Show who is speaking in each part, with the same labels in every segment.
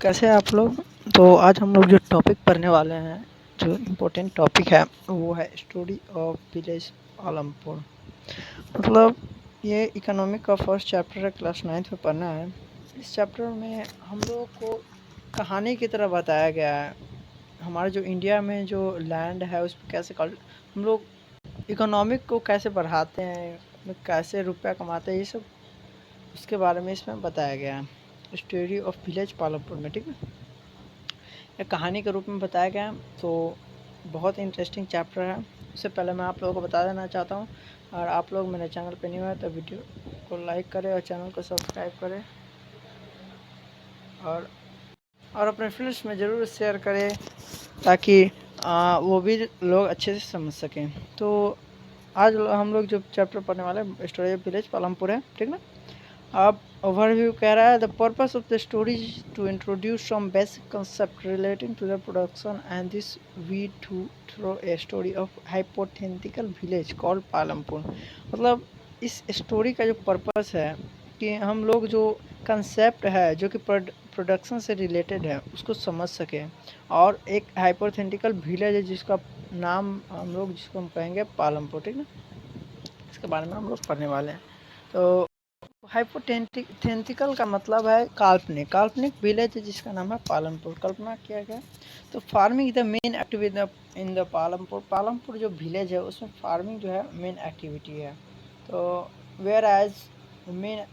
Speaker 1: कैसे हैं आप लोग। तो आज हम लोग जो टॉपिक पढ़ने वाले हैं, जो इम्पोर्टेंट टॉपिक है वो है स्टोरी ऑफ विलेज पालमपुर। मतलब ये इकोनॉमिक का फर्स्ट चैप्टर है, क्लास 9th में पढ़ना है। इस चैप्टर में हम लोगों को कहानी की तरह बताया गया है हमारे जो इंडिया में जो लैंड है उस पर कैसे हम लोग इकोनॉमिक को कैसे बढ़ाते हैं, कैसे रुपया कमाते हैं, ये सब उसके बारे में इसमें बताया गया है स्टोरी ऑफ विलेज पालमपुर में। ठीक है, एक कहानी के रूप में बताया गया है, तो बहुत इंटरेस्टिंग चैप्टर है। उससे पहले मैं आप लोगों को बता देना चाहता हूँ, और आप लोग मेरे चैनल पे न्यू है तो वीडियो को लाइक करें और चैनल को सब्सक्राइब करें, और अपने फ्रेंड्स में ज़रूर शेयर करें ताकि वो भी लोग अच्छे से समझ सकें। तो आज हम लोग जो चैप्टर पढ़ने वाले हैं स्टोरी ऑफ विलेज पालमपुर है। ठीक ना। अब ओवरव्यू कह रहा है the purpose of the story to introduce some basic concept relating to the production and this we to throw a story of hypothetical village called Palampur. मतलब इस स्टोरी का जो पर्पस है कि हम लोग जो कंसेप्ट है जो कि प्रोडक्शन से रिलेटेड है उसको समझ सकें, और एक हाइपोथेटिकल विलेज है जिसका नाम जिसको हम कहेंगे पालमपुर। ठीक ना, इसके बारे में हम लोग पढ़ने वाले हैं। तो हाइपोथेटिकल का मतलब है काल्पनिक। काल्पनिक विलेज जिसका नाम है पालमपुर, कल्पना किया गया। तो farming the main activity in the Palampur. Palampur जो विलेज है उसमें फार्मिंग जो है मेन एक्टिविटी है। तो where as main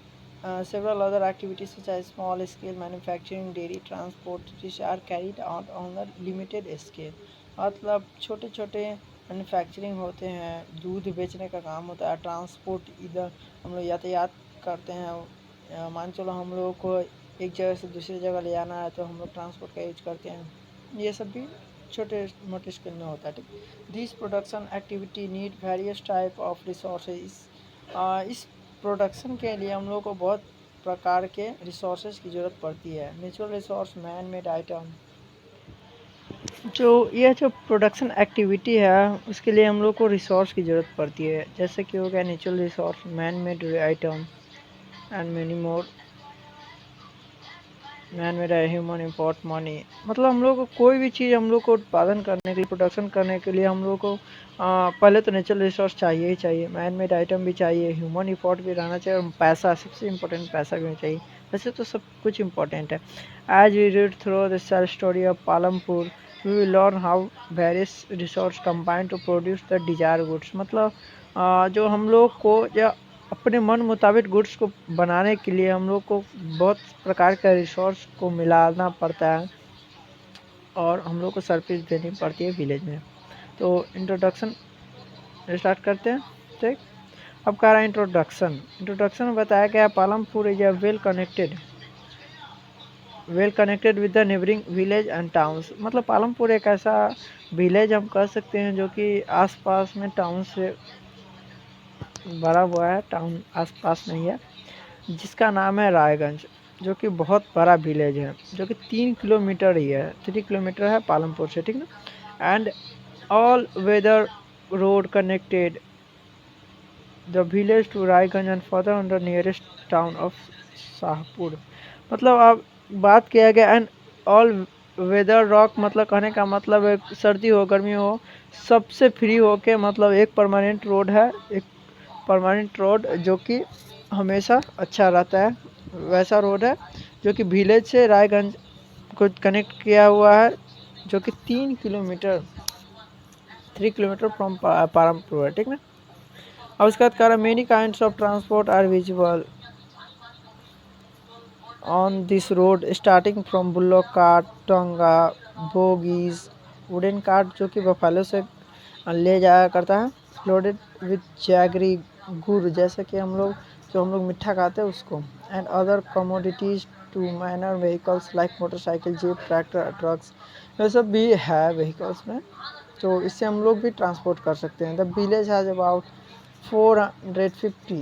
Speaker 1: several other activities such as small scale manufacturing, dairy transport, which are carried out on a limited scale। मतलब छोटे छोटे मैन्युफैक्चरिंग होते हैं, दूध बेचने का काम होता है, ट्रांसपोर्ट इधर हम लोग यातायात करते हैं। मान चलो हम लोगों को एक जगह से दूसरी जगह ले जाना है तो हम लोग ट्रांसपोर्ट का यूज करते हैं। ये सब भी छोटे मोटे स्केल में होता है। ठीक, this production activity need various type of resources. इस प्रोडक्शन के लिए हम लोग को बहुत प्रकार के रिसोर्सेज की ज़रूरत पड़ती है। Natural resource, man made item. जो प्रोडक्शन एक्टिविटी है उसके लिए हम लोग को रिसोर्स की ज़रूरत पड़ती है, जैसे कि हो गया natural resource, man made item and many more. Man made human import money. मतलब हम लोग को कोई भी चीज़ हम लोग को उत्पादन करने के लिए, प्रोडक्शन करने के लिए हम लोग को पहले तो नेचुरल रिसोर्स चाहिए ही चाहिए, मैन मेड आइटम भी चाहिए, ह्यूमन इम्पोर्ट भी रहना चाहिए, और पैसा, सबसे इम्पोर्टेंट पैसा भी चाहिए। वैसे तो सब कुछ इम्पोर्टेंट है। As we read through the self story of Palampur we will learn how various resource combine to produce the desire goods. मतलब जो हम लोग को या अपने मन मुताबिक गुड्स को बनाने के लिए हम लोग को बहुत प्रकार के रिसोर्स को मिलाना पड़ता है, और हम लोग को सर्विस देनी पड़ती है विलेज में। तो इंट्रोडक्शन स्टार्ट करते हैं। ठीक, अब कह रहा है इंट्रोडक्शन में बताया गया Palampur is a well connected with the neighbouring village and towns. मतलब पालमपुर एक ऐसा विलेज हम कह सकते हैं जो कि आसपास में टाउन से भरा हुआ है, टाउन आसपास नहीं है, जिसका नाम है रायगंज, जो कि बहुत बड़ा विलेज है, जो कि 3 किलोमीटर ही है, 3 किलोमीटर है पालमपुर से। ठीक ना। And all weather road connected the village to Raiganj and further on the nearest town of Shahpur. मतलब अब बात किया गया एंड ऑल वेदर रॉक, मतलब कहने का मतलब है सर्दी हो गर्मी हो सबसे फ्री होके, मतलब एक परमानेंट रोड है, एक परमानेंट रोड जो कि हमेशा अच्छा रहता है, वैसा रोड है जो कि विलेज से रायगंज को कनेक्ट किया हुआ है, जो कि 3 किलोमीटर फ्रॉम पालमपुर है। ठीक ना। और उसके बाद कह many kinds of transport are visible on this road starting from bullock cart, tonga, bogies, wooden cart जो कि बफालो से ले जाया करता है, लोडेड विथ जैगरी गुड़, जैसे कि हम लोग मिठा खाते हैं उसको, and other commodities to minor vehicles like motorcycle, jeep, tractor, trucks, ये सब भी है व्हीकल्स में, तो इससे हम लोग भी ट्रांसपोर्ट कर सकते हैं। The village has about 450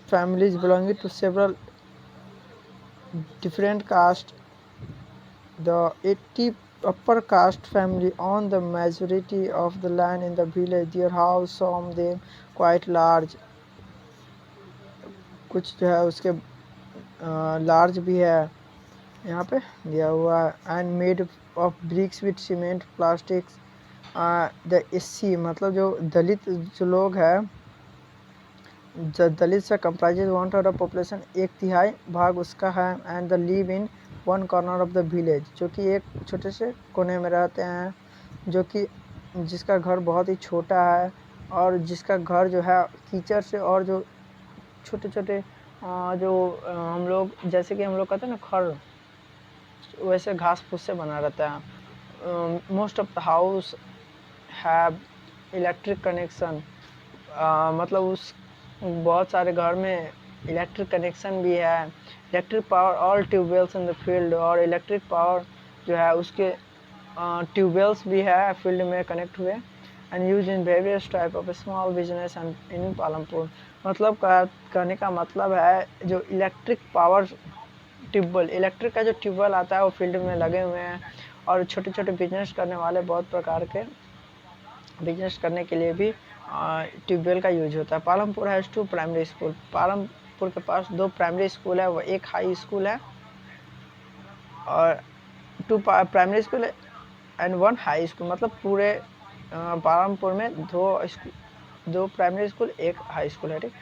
Speaker 1: families belonging to several different castes. The 80 upper caste family own the majority of the land in the village. Their house, some of them quite large, कुछ जो है उसके large भी है, यहाँ पे दिया हुआ है and made of BRICS with cement plastics. The SC मतलब जो दलित जो लोग हैं, दलित से कंप्राइजेज 1/3 ऑफ पॉपुलेशन, 1/3 भाग उसका है। And the live in one corner of the village, जो कि एक छोटे से कोने में रहते हैं, जो कि जिसका घर बहुत ही छोटा है और जिसका घर जो है कीचड़ से और जो छोटे छोटे जो हम लोग जैसे कि हम लोग कहते हैं ना खर, वैसे घास फूस से बना रहता है। Most of the house have electric connection, मतलब उस बहुत सारे घर में इलेक्ट्रिक कनेक्शन भी है। Electric power all tube wells in the field, और इलेक्ट्रिक पावर जो है उसके ट्यूबवेल्स भी है फील्ड में कनेक्ट हुए। And use in various type of small business and in Palampur, मतलब कहने का मतलब है जो इलेक्ट्रिक पावर ट्यूबवेल, इलेक्ट्रिक का जो ट्यूबवेल आता है वो फील्ड में लगे हुए हैं, और छोटे छोटे बिजनेस करने वाले बहुत प्रकार के बिजनेस करने के लिए भी ट्यूबवेल का यूज होता है। Palampur has 2 primary school, Palampur के पास 2 प्राइमरी स्कूल है, वो एक हाई स्कूल है और 2 primary school and 1 high school, मतलब पूरे पालमपुर में 2 प्राइमरी स्कूल, 1 हाई स्कूल है। ठीक,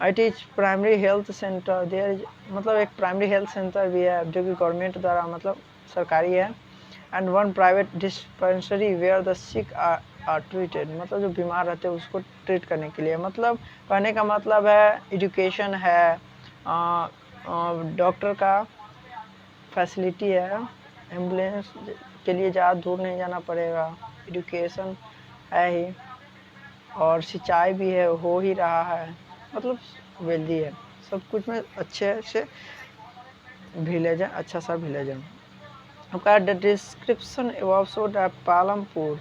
Speaker 1: it is primary health centre, there is मतलब एक प्राइमरी हेल्थ सेंटर भी है जो कि गवर्नमेंट द्वारा मतलब सरकारी है। And 1 private dispensary where the sick are treated, मतलब जो बीमार रहते हैं उसको ट्रीट करने के लिए, मतलब कहने का मतलब है एजुकेशन है, डॉक्टर का फैसिलिटी है, एम्बुलेंस के लिए ज़्यादा दूर नहीं जाना पड़ेगा, एजुकेशन है ही, और सिंचाई भी है, हो ही रहा है, मतलब वेल्दी है, सब कुछ में अच्छे से विलेज है, अच्छा सा विलेज है। आपका the description above show that Palampur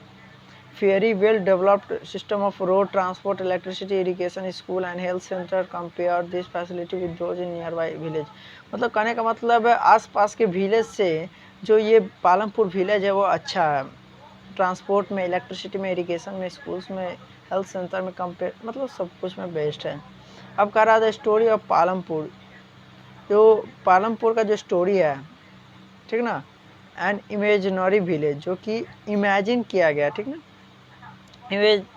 Speaker 1: very well developed system of road transport, electricity, irrigation, school and health center, compare this facility with those in nearby village, मतलब कहने का मतलब है आसपास के विलेज से जो ये पालमपुर विलेज है वो अच्छा है, ट्रांसपोर्ट में, इलेक्ट्रिसिटी में, इरिगेशन में, स्कूल्स में, हेल्थ सेंटर में कंपेयर, मतलब सब कुछ में बेस्ट है। अब कह रहा था स्टोरी ऑफ पालमपुर, जो पालमपुर का जो स्टोरी है, ठीक ना, एन इमेजिनरी विलेज, जो कि इमेजिन किया गया, ठीक ना,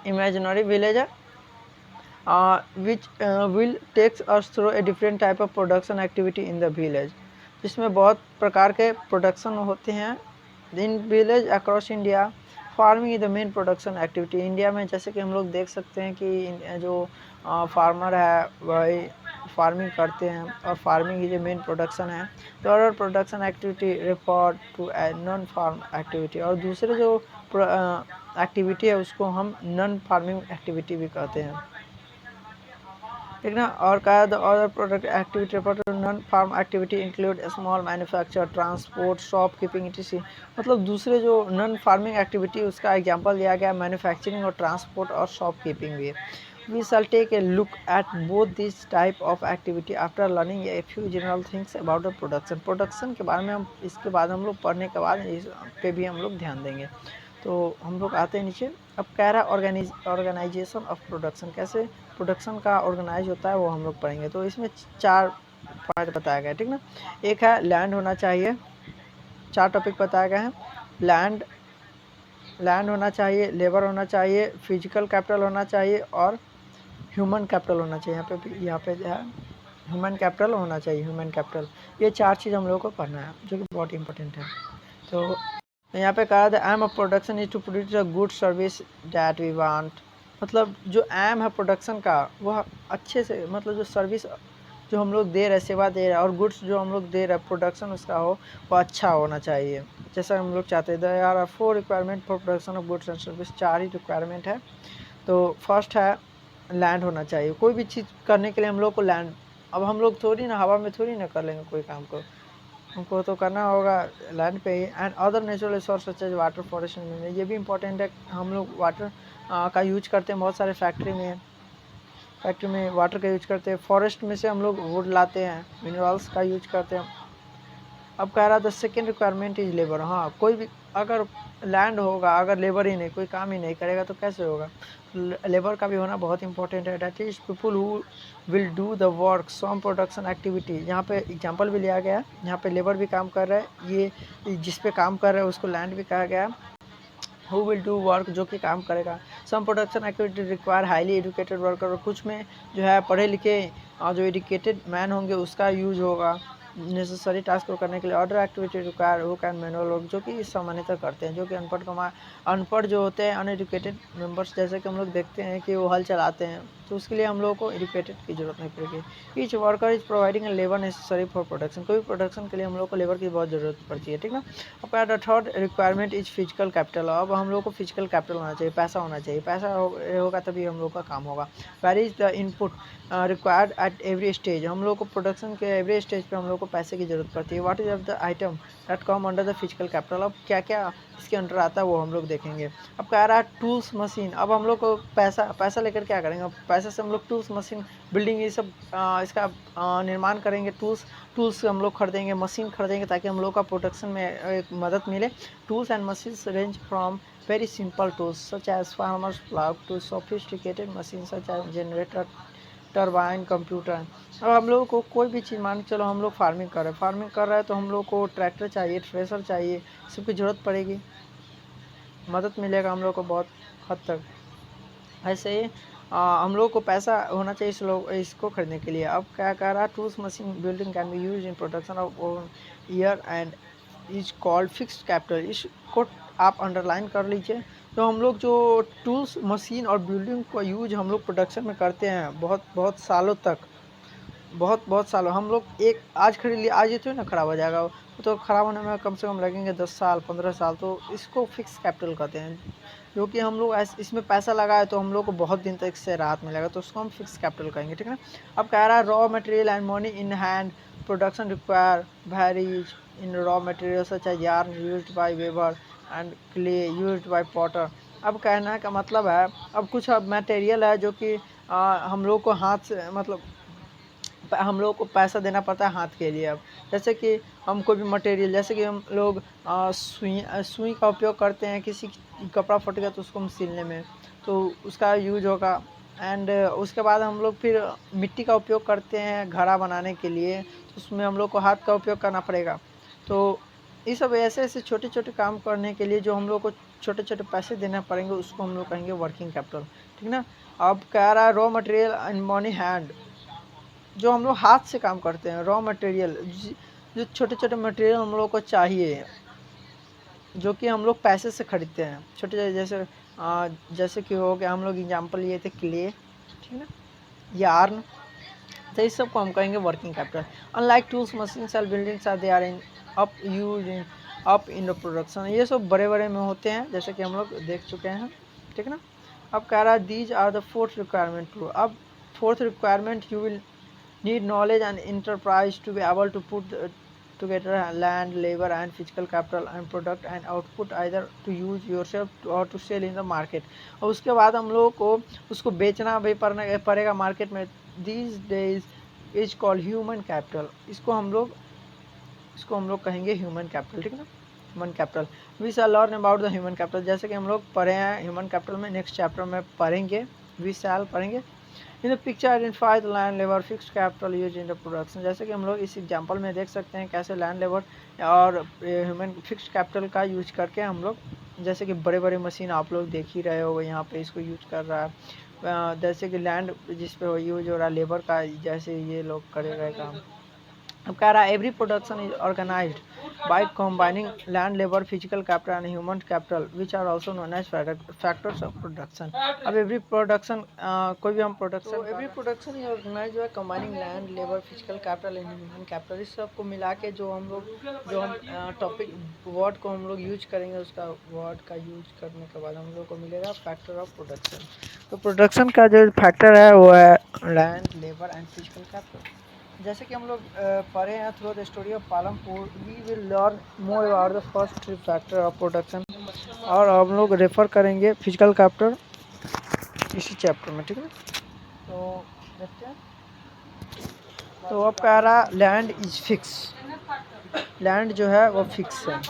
Speaker 1: imaginary villager which will takes us through a different type of production activity in the village, जिसमें बहुत प्रकार के प्रोडक्शन होते हैं in village across India. Farming is the main production activity, India में जैसे कि हम लोग देख सकते हैं कि जो फार्मर है वही फार्मिंग करते हैं और farming is a main production है। तो other production activity refer to a non farm activity, और दूसरे जो एक्टिविटी है उसको हम नॉन फार्मिंग एक्टिविटी भी कहते हैं, ठीक ना। और कहा the other product activity refer to non farm activity include small manufacture, transport, shop keeping etc, मतलब दूसरे जो नॉन फार्मिंग एक्टिविटी उसका एग्जांपल दिया गया मैन्युफैक्चरिंग और ट्रांसपोर्ट और शॉप कीपिंग भी। We shall take a look at both these type of activity after learning a few general things about the production। Production के बारे में हम इसके बाद हम लोग पढ़ने के बाद इस पे भी हम लोग ध्यान देंगे। तो हम लोग आते हैं नीचे। अब कह रहा ऑर्गेनाइजेशन ऑफ प्रोडक्शन, कैसे प्रोडक्शन का ऑर्गेनाइज होता है वो हम लोग पढ़ेंगे। तो इसमें 4 पॉइंट बताया गया, ठीक ना। एक है लैंड होना चाहिए, 4 टॉपिक बताए गए हैं। लैंड होना चाहिए, लेबर होना चाहिए, फिजिकल कैपिटल होना चाहिए और ह्यूमन कैपिटल होना चाहिए। यहाँ पे है ह्यूमन कैपिटल होना चाहिए, ह्यूमन कैपिटल, ये 4 चीज़ हम लोग को पढ़ना है जो कि बहुत इंपॉर्टेंट है। तो यहाँ पे कहा था aim of production is to produce a good service that we want, मतलब जो एम है प्रोडक्शन का वह अच्छे से, मतलब जो सर्विस जो हम लोग दे रहे, सेवा दे रहे, और गुड्स जो हम लोग दे रहे प्रोडक्शन उसका हो वो अच्छा होना चाहिए जैसा हम लोग चाहते हैं। There are 4 requirement for production of goods and service, 4 ही रिक्वायरमेंट है। तो फर्स्ट है लैंड होना चाहिए, कोई भी चीज़ करने के लिए हम लोग को लैंड, अब हम लोग थोड़ी ना हवा में थोड़ी ना कर लेंगे कोई काम को, हमको तो करना होगा लैंड पे ही। And other natural resource such as water, forest, ये भी इंपॉर्टेंट है। हम लोग वाटर का यूज करते हैं बहुत सारे फैक्ट्री में वाटर का यूज करते हैं। फॉरेस्ट में से हम लोग वुड लाते हैं, मिनरल्स का यूज करते हैं, अब कह रहा the second requirement is labour. हाँ, कोई भी अगर लैंड होगा, अगर लेबर ही नहीं, कोई काम ही नहीं करेगा तो कैसे होगा। लेबर का भी होना बहुत इंपॉर्टेंट है। That is people who will do the work some production activity. यहाँ पे एग्जांपल भी लिया गया है, यहाँ पे लेबर भी काम कर रहा है, ये जिस पे काम कर रहा है उसको लैंड भी कहा गया है। हु विल डू वर्क, जो कि काम करेगा। Some production activity require highly educated worker, और कुछ में जो है पढ़े लिखे जो एजुकेटेड मैन होंगे उसका यूज होगा नेसेसरी टास्क को करने के लिए। Order activity require who can manual work, जो कि सामान्यतः करते हैं, जो कि अनपढ़ जो होते हैं अनएजुकेटेड मेंबर्स, जैसे कि हम लोग देखते हैं कि वो हल चलाते हैं, तो उसके लिए हम लोगों को एजुकेटेड की जरूरत नहीं पड़ेगी। Each worker is providing labour necessary for production, कोई प्रोडक्शन के लिए हम लोग को लेबर की बहुत ज़रूरत पड़ती है, ठीक ना। अब third requirement is physical capital. अब हम लोग को फिजिकल कैपिटल होना चाहिए, पैसा होना चाहिए, पैसा होगा तभी हम लोग का काम होगा। Where is the input required at every stage, हम लोग को प्रोडक्शन के एवरी स्टेज पे हम लोग को पैसे की जरूरत पड़ती है। What is of the item that come under the physical capital, अब क्या क्या इसके अंडर आता है वो हम लोग देखेंगे। अब कह रहा है टूल्स मशीन, अब हम लोग को पैसा लेकर क्या करेंगे, पैसे से हम लोग टूल्स मशीन बिल्डिंग ये सब इसका निर्माण करेंगे। टूल्स हम लोग खरीदेंगे, मशीन खरीदेंगे ताकि हम लोग का प्रोडक्शन में एक मदद मिले। Tools and machines range from very simple tools such as farmers plow to sophisticated machines such as generator, turbine, computer. अब हम लोगों को कोई भी चीज़ मान के चलो, हम लोग फार्मिंग कर रहे हैं तो हम लोग को ट्रैक्टर चाहिए, थ्रेसर चाहिए, सबकी ज़रूरत पड़ेगी, मदद मिलेगा हम लोग को बहुत हद तक। ऐसे ही हम लोग को पैसा होना चाहिए इसको खरीदने के लिए। अब क्या कह रहा है, tools machine building can be use in production of year and is called fixed capital. इसको आप अंडरलाइन कर लीजिए। तो हम लोग जो टूल्स मशीन और बिल्डिंग का यूज हम लोग प्रोडक्शन में करते हैं बहुत बहुत सालों तक, बहुत सालों, हम लोग एक आज खरीद लिया, आज ये तो ना ख़राब हो जाएगा, वो तो ख़राब होने में कम से कम लगेंगे 10 साल 15 साल, तो इसको फिक्स कैपिटल कहते हैं। जो कि हम लोग इसमें पैसा लगाए तो हम लोग को बहुत दिन तक इससे राहत मिलेगा, तो उसको हम फिक्स कैपिटल कहेंगे, ठीक है ना। अब कह रहा है raw material and money in hand production require varies in raw material such as yarn used by weaver and clay used by potter. अब कहने का मतलब है, अब कुछ मटेरियल है जो कि हम लोग को हाथ से मतलब हम लोग को पैसा देना पड़ता है हाथ के लिए। अब जैसे कि हम कोई भी मटेरियल, जैसे कि हम लोग सुई का उपयोग करते हैं, किसी कपड़ा फट गया तो उसको हम सिलने में, तो उसका यूज होगा। एंड उसके बाद हम लोग फिर मिट्टी का उपयोग करते हैं घड़ा बनाने के लिए, तो उसमें हम लोग को हाथ का उपयोग करना पड़ेगा। तो ये सब ऐसे ऐसे छोटे छोटे काम करने के लिए जो हम लोग को छोटे छोटे पैसे देना पड़ेंगे, उसको हम लोग कहेंगे वर्किंग कैपिटल, ठीक ना। अब कह रहा है raw material and money hand, जो हम लोग हाथ से काम करते हैं, रॉ मटेरियल, जो छोटे छोटे मटेरियल हम लोग को चाहिए, जो कि हम लोग पैसे से खरीदते हैं, छोटे जैसे कि हो गया, हम लोग एग्जांपल लिए थे क्ले, ठीक है, यार्न, तो इस सब को हम कहेंगे working capital. Unlike tools machines and buildings are they are in up in the production, ये सब बड़े बड़े में होते हैं, जैसे कि हम लोग देख चुके हैं, ठीक है ना। अब कह रहा है these are the fourth requirement true. अब fourth requirement, you will need knowledge and enterprise to be able to put together land, labor and physical capital and product and output either to use yourself or to sell in the market। और उसके बाद हम लोगों को उसको बेचना भी पड़ेगा मार्केट में। these days is called human capital, इसको हम लोग कहेंगे ह्यूमन कैपिटल, ठीक है ना, human capital. We shall learn about the human capital, जैसे कि हम लोग पढ़े हैं ह्यूमन कैपिटल में, नेक्स्ट चैप्टर में पढ़ेंगे, वी शैल पढ़ेंगे। In the picture identify the land labour fixed capital use in the production, जैसे कि हम लोग इस एग्जांपल में देख सकते हैं कैसे लैंड लेबर और ह्यूमन फिक्स्ड कैपिटल का यूज करके हम लोग, जैसे कि बड़े बड़े मशीन आप लोग देख ही रहे हो यहाँ पे इसको यूज कर रहा है, जैसे कि लैंड जिस पे यूज हो रहा है लेबर का, जैसे ये लोग करे गए काम। अब कह रहा है every production is organised by combining land labour physical capital and human capital which are also known as factors of production. अब एवरी प्रोडक्शन कोई भी हम production, every production is organised by combining land labour physical capital and human capital, इस सब को मिला के जो हम टॉपिक वर्ड को हम लोग यूज करेंगे, उसका वर्ड का यूज करने के बाद हम लोग को मिलेगा फैक्टर ऑफ प्रोडक्शन। तो प्रोडक्शन का जो फैक्टर है वो है land labour and physical capital. जैसे कि हम लोग पढ़े हैं through the story of Palampur, we will learn more about the first three factor of production, और हम लोग रेफर करेंगे फिजिकल कैपिटल इसी चैप्टर में, ठीक है। तो देखते हैं। तो अब कह रहा लैंड इज फिक्स, लैंड जो है वो फिक्स है।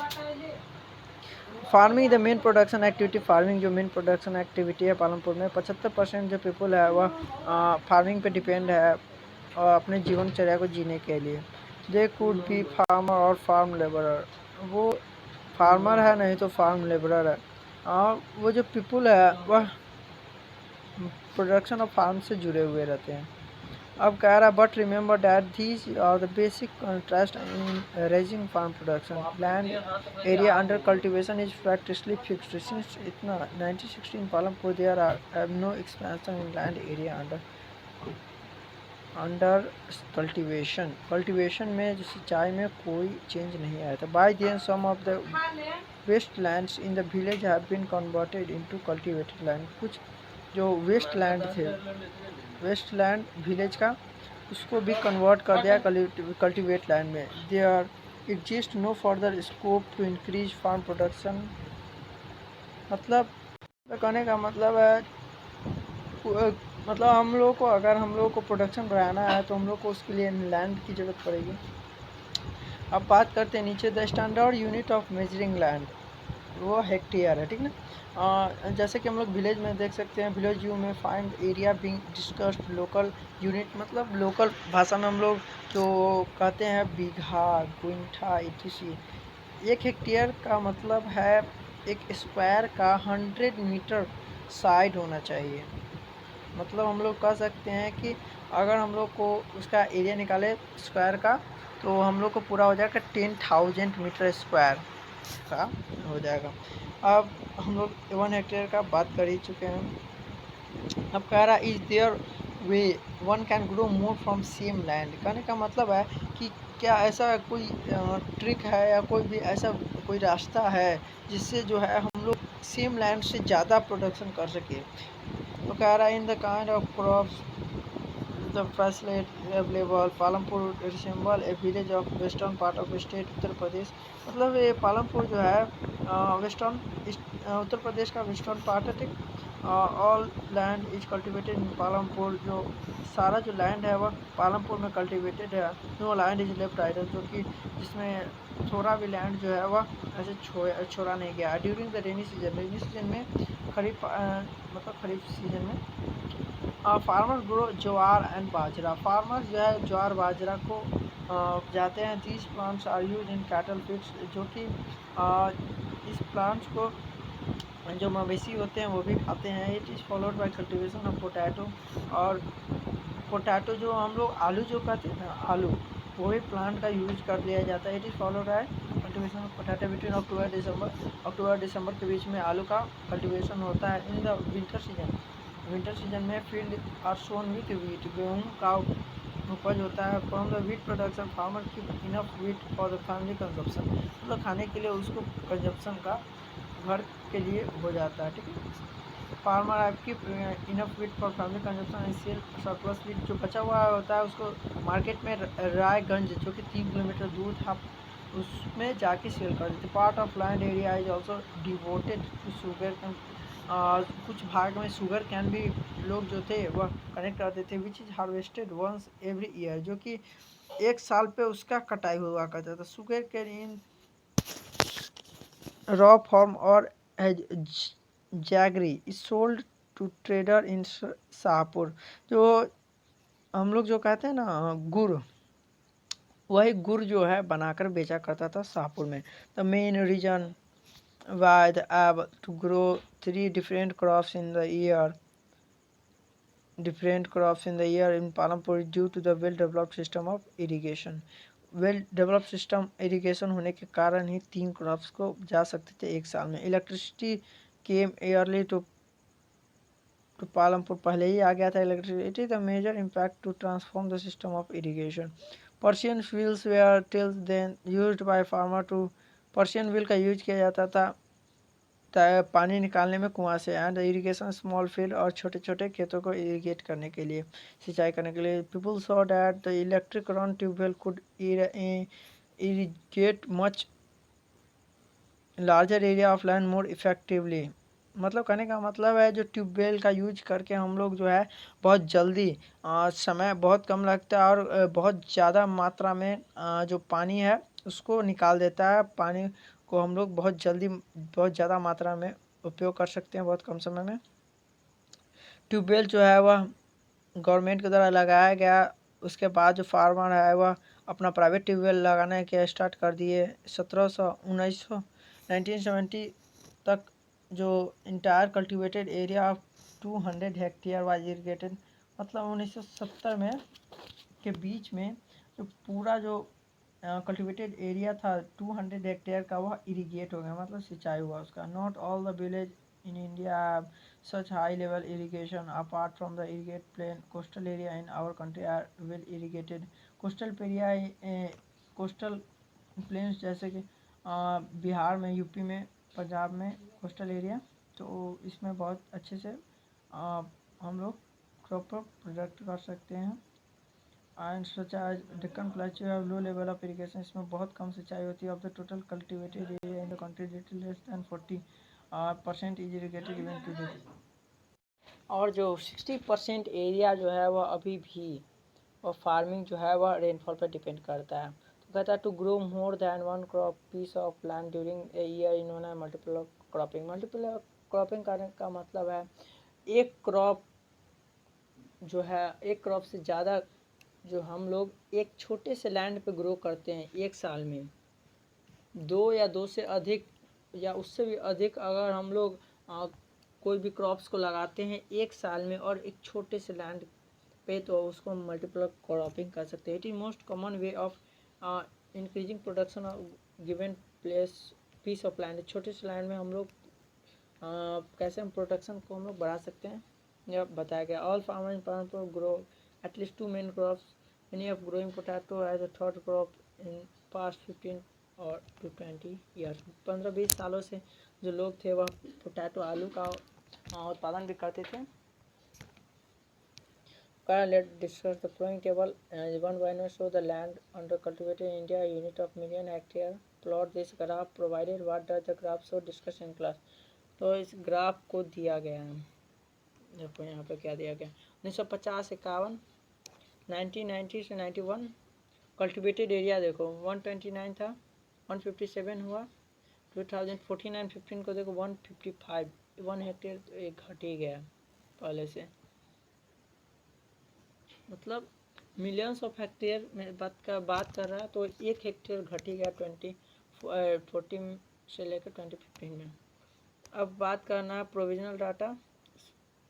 Speaker 1: Farming the main production activity, farming जो मेन प्रोडक्शन एक्टिविटी है पालमपुर में, 75% जो पीपल है वह फार्मिंग पे डिपेंड है और अपने जीवनचर्या को जीने के लिए। दे कुड बी फार्मर और फार्म लेबरर, वो फार्मर है नहीं तो फार्म लेबरर है। वो जो पीपल है वह प्रोडक्शन ऑफ फार्म से जुड़े हुए रहते हैं। अब कह रहा but remember that these are the basic contrast in raising farm production, land area under cultivation is practically fixed since इतना 1916 Palampur there are have no expansion in land area under cultivation में जो सिंचाई में कोई चेंज नहीं आया था। By then some of the waste lands in the village have been converted into cultivated land, कुछ जो वेस्ट लैंड थे, वेस्ट लैंड विलेज का, उसको भी कन्वर्ट कर दिया कल्टिवेट लैंड में। There exist no further scope to increase farm production, मतलब कहने का मतलब है मतलब हम लोग को अगर हम लोग को प्रोडक्शन बढ़ाना है तो हम लोग को उसके लिए लैंड की ज़रूरत पड़ेगी। अब बात करते हैं नीचे, the standard unit of measuring land वो हेक्टेयर है, ठीक ना। जैसे कि हम लोग विलेज में देख सकते हैं, विलेज व्यू में find area being discussed, local unit मतलब लोकल भाषा में हम लोग जो कहते हैं बीघा, गुंठा, etc। एक हेक्टेयर का मतलब है एक स्क्वायर का 100 मीटर साइड होना चाहिए। मतलब हम लोग कह सकते हैं कि अगर हम लोग को उसका एरिया निकाले स्क्वायर का तो हम लोग को पूरा हो जाएगा 10,000 मीटर स्क्वायर का हो जाएगा। अब हम लोग 1 हेक्टेयर का बात कर ही चुके हैं। अब कह रहा is their way one can grow more from same land, कहने का मतलब है कि क्या ऐसा कोई ट्रिक है या कोई भी ऐसा कोई रास्ता है जिससे जो है हम लोग सेम लैंड से ज़्यादा प्रोडक्शन कर सके। तो कह रहा है in the kind of crops the facility available Palampur resemble a village of western part of state Uttar Pradesh, मतलब ये पालमपुर जो है वेस्टर्न उत्तर प्रदेश का वेस्टर्न पार्ट है, ठीक। All land is cultivated in Palampur, जो सारा जो लैंड है वह पालमपुर में कल्टिवेटेड है। No land is left idle, जो कि जिसमें थोड़ा भी लैंड जो है वह ऐसे छोड़ा नहीं गया। ड्यूरिंग द रेनी सीजन में खरीफ मतलब खरीफ सीजन में farmer grow jowar and bajra, farmer जो है ज्वार बाजरा को जाते हैं। These plants are use in cattle feeds, जो कि इस प्लांट्स को जो मवेशी होते हैं वो भी खाते हैं। It is followed by cultivation of potato, और पोटैटो जो हम लोग आलू जो कहते हैं ना, आलू वो भी प्लांट का यूज कर लिया जाता है। It is followed by cultivation of potato between October दिसंबर के बीच में आलू का कल्टीवेशन होता है। इन द विंटर सीजन में field are sown with wheat, गेहूँ का उपज होता है। From the wheat production farmer keep enough wheat for the family consumption, मतलब खाने के लिए उसको कंजप्शन का घर के लिए हो जाता है, ठीक है। फार्मर आपकी enough wheat for family consumption and sell surplus wheat, जो बचा हुआ होता है उसको मार्केट में रायगंज जो कि 3 किलोमीटर दूर था उसमें जाके सेल कर देते। Part of land area is also devoted to sugar, कुछ भाग में शुगर कैन भी लोग जो थे वह कनेक्ट करते थे, which is harvested once every year, जो कि एक साल पे उसका कटाई हुआ करता था। Sugar cane in raw form और jaggery is sold to trader in Shahpur, जो हम लोग जो कहते हैं ना गुड़, वही गुड़ जो है बनाकर बेचा करता था शाहपुर में। The main reason why the able to grow 3 different crops in the year in Palampur is due to the well developed system of irrigation। Well develop system irrigation होने के कारण ही 3 क्रॉप्स को जा सकते थे एक साल में। Electricity came early to Palampur, पहले ही आ गया था electricity. The major impact to transform the system of irrigation, Persian wheels were till then used by farmer to, Persian wheel का यूज किया जाता था पानी निकालने में कुआं से, एंड इरिगेशन स्मॉल फील्ड, और छोटे छोटे खेतों को इरिगेट करने के लिए, सिंचाई करने के लिए। People saw that the electric run tubewell could irrigate much larger area of land more effectively, मतलब कहने का मतलब है जो ट्यूबवेल का यूज करके हम लोग जो है बहुत जल्दी समय बहुत कम लगता है और बहुत ज़्यादा मात्रा में जो पानी है उसको निकाल देता है। पानी को हम लोग बहुत जल्दी बहुत ज़्यादा मात्रा में उपयोग कर सकते हैं बहुत कम समय में। ट्यूबवेल जो है वह गवर्नमेंट के द्वारा लगाया गया, उसके बाद जो फार्मर है वह अपना प्राइवेट ट्यूबवेल लगाने के स्टार्ट कर दिए। 1970 तक जो entire cultivated area of 200 hectare was irrigated, मतलब 1970 में के बीच में जो पूरा जो कल्टीवेटेड एरिया था 200 हेक्टेयर का वह इरिगेट हो गया, मतलब सिंचाई हुआ उसका। Not all the village in India have such high level irrigation. Apart from the irrigate plain, coastal area in our country are well irrigated. coastal area coastal plains जैसे कि बिहार में, यूपी में, पंजाब में कोस्टल एरिया, तो इसमें बहुत अच्छे से हम लोग क्रॉप प्रोडक्ट कर सकते हैं। And such as Deccan plateau have low level of irrigation, इसमें बहुत कम सिंचाई होती है। Of the total cultivated area in the country little less than 40% is irrigated even today. और जो 60% एरिया जो है वह अभी भी वह फार्मिंग जो है वह रेनफॉल पर डिपेंड करता है। तो कहता है to grow more than one crop piece of land during a year इन्होंने मल्टीपल क्रॉपिंग। मल्टीपल क्रॉपिंग करने का मतलब है एक क्रॉप जो है, एक क्रॉप से ज़्यादा जो हम लोग एक छोटे से लैंड पे ग्रो करते हैं एक साल में, 2 से अधिक या उससे भी अधिक अगर हम लोग कोई भी क्रॉप्स को लगाते हैं एक साल में और एक छोटे से लैंड पे, तो उसको हम मल्टीपल क्रॉपिंग कर सकते हैं। It is most common way of increasing production of given place piece of land. छोटे से लैंड में हम लोग कैसे हम प्रोडक्शन को हम लोग बढ़ा सकते हैं यह बताया गया। All farmer in Palanpur grow at least 2 main crops. Many of growing potato as a third crop in past 15 or to 20 years. 15-20 सालों से जो लोग थे वह पोटैटो आलू का उत्पादन भी करते थे। Let's discuss the following table. One by one show the land under cultivated in India, unit of million hectare. Plot this graph provided. What does the graph show? Discuss in class. तो इस graph को दिया गया है, देखो यहाँ पे क्या दिया गया। 1950-51, 1990 से 91 कल्टिवेटेड एरिया देखो 129 था, 157 हुआ। 2014 एंड 15 को देखो 155, 1 हेक्टेयर तो एक घट ही गया पहले से, मतलब मिलियंस ऑफ हेक्टेयर में बात कर रहा है, तो 1 हेक्टेयर घट ही गया 2014 से लेकर 2015 में। अब बात करना है provisional data,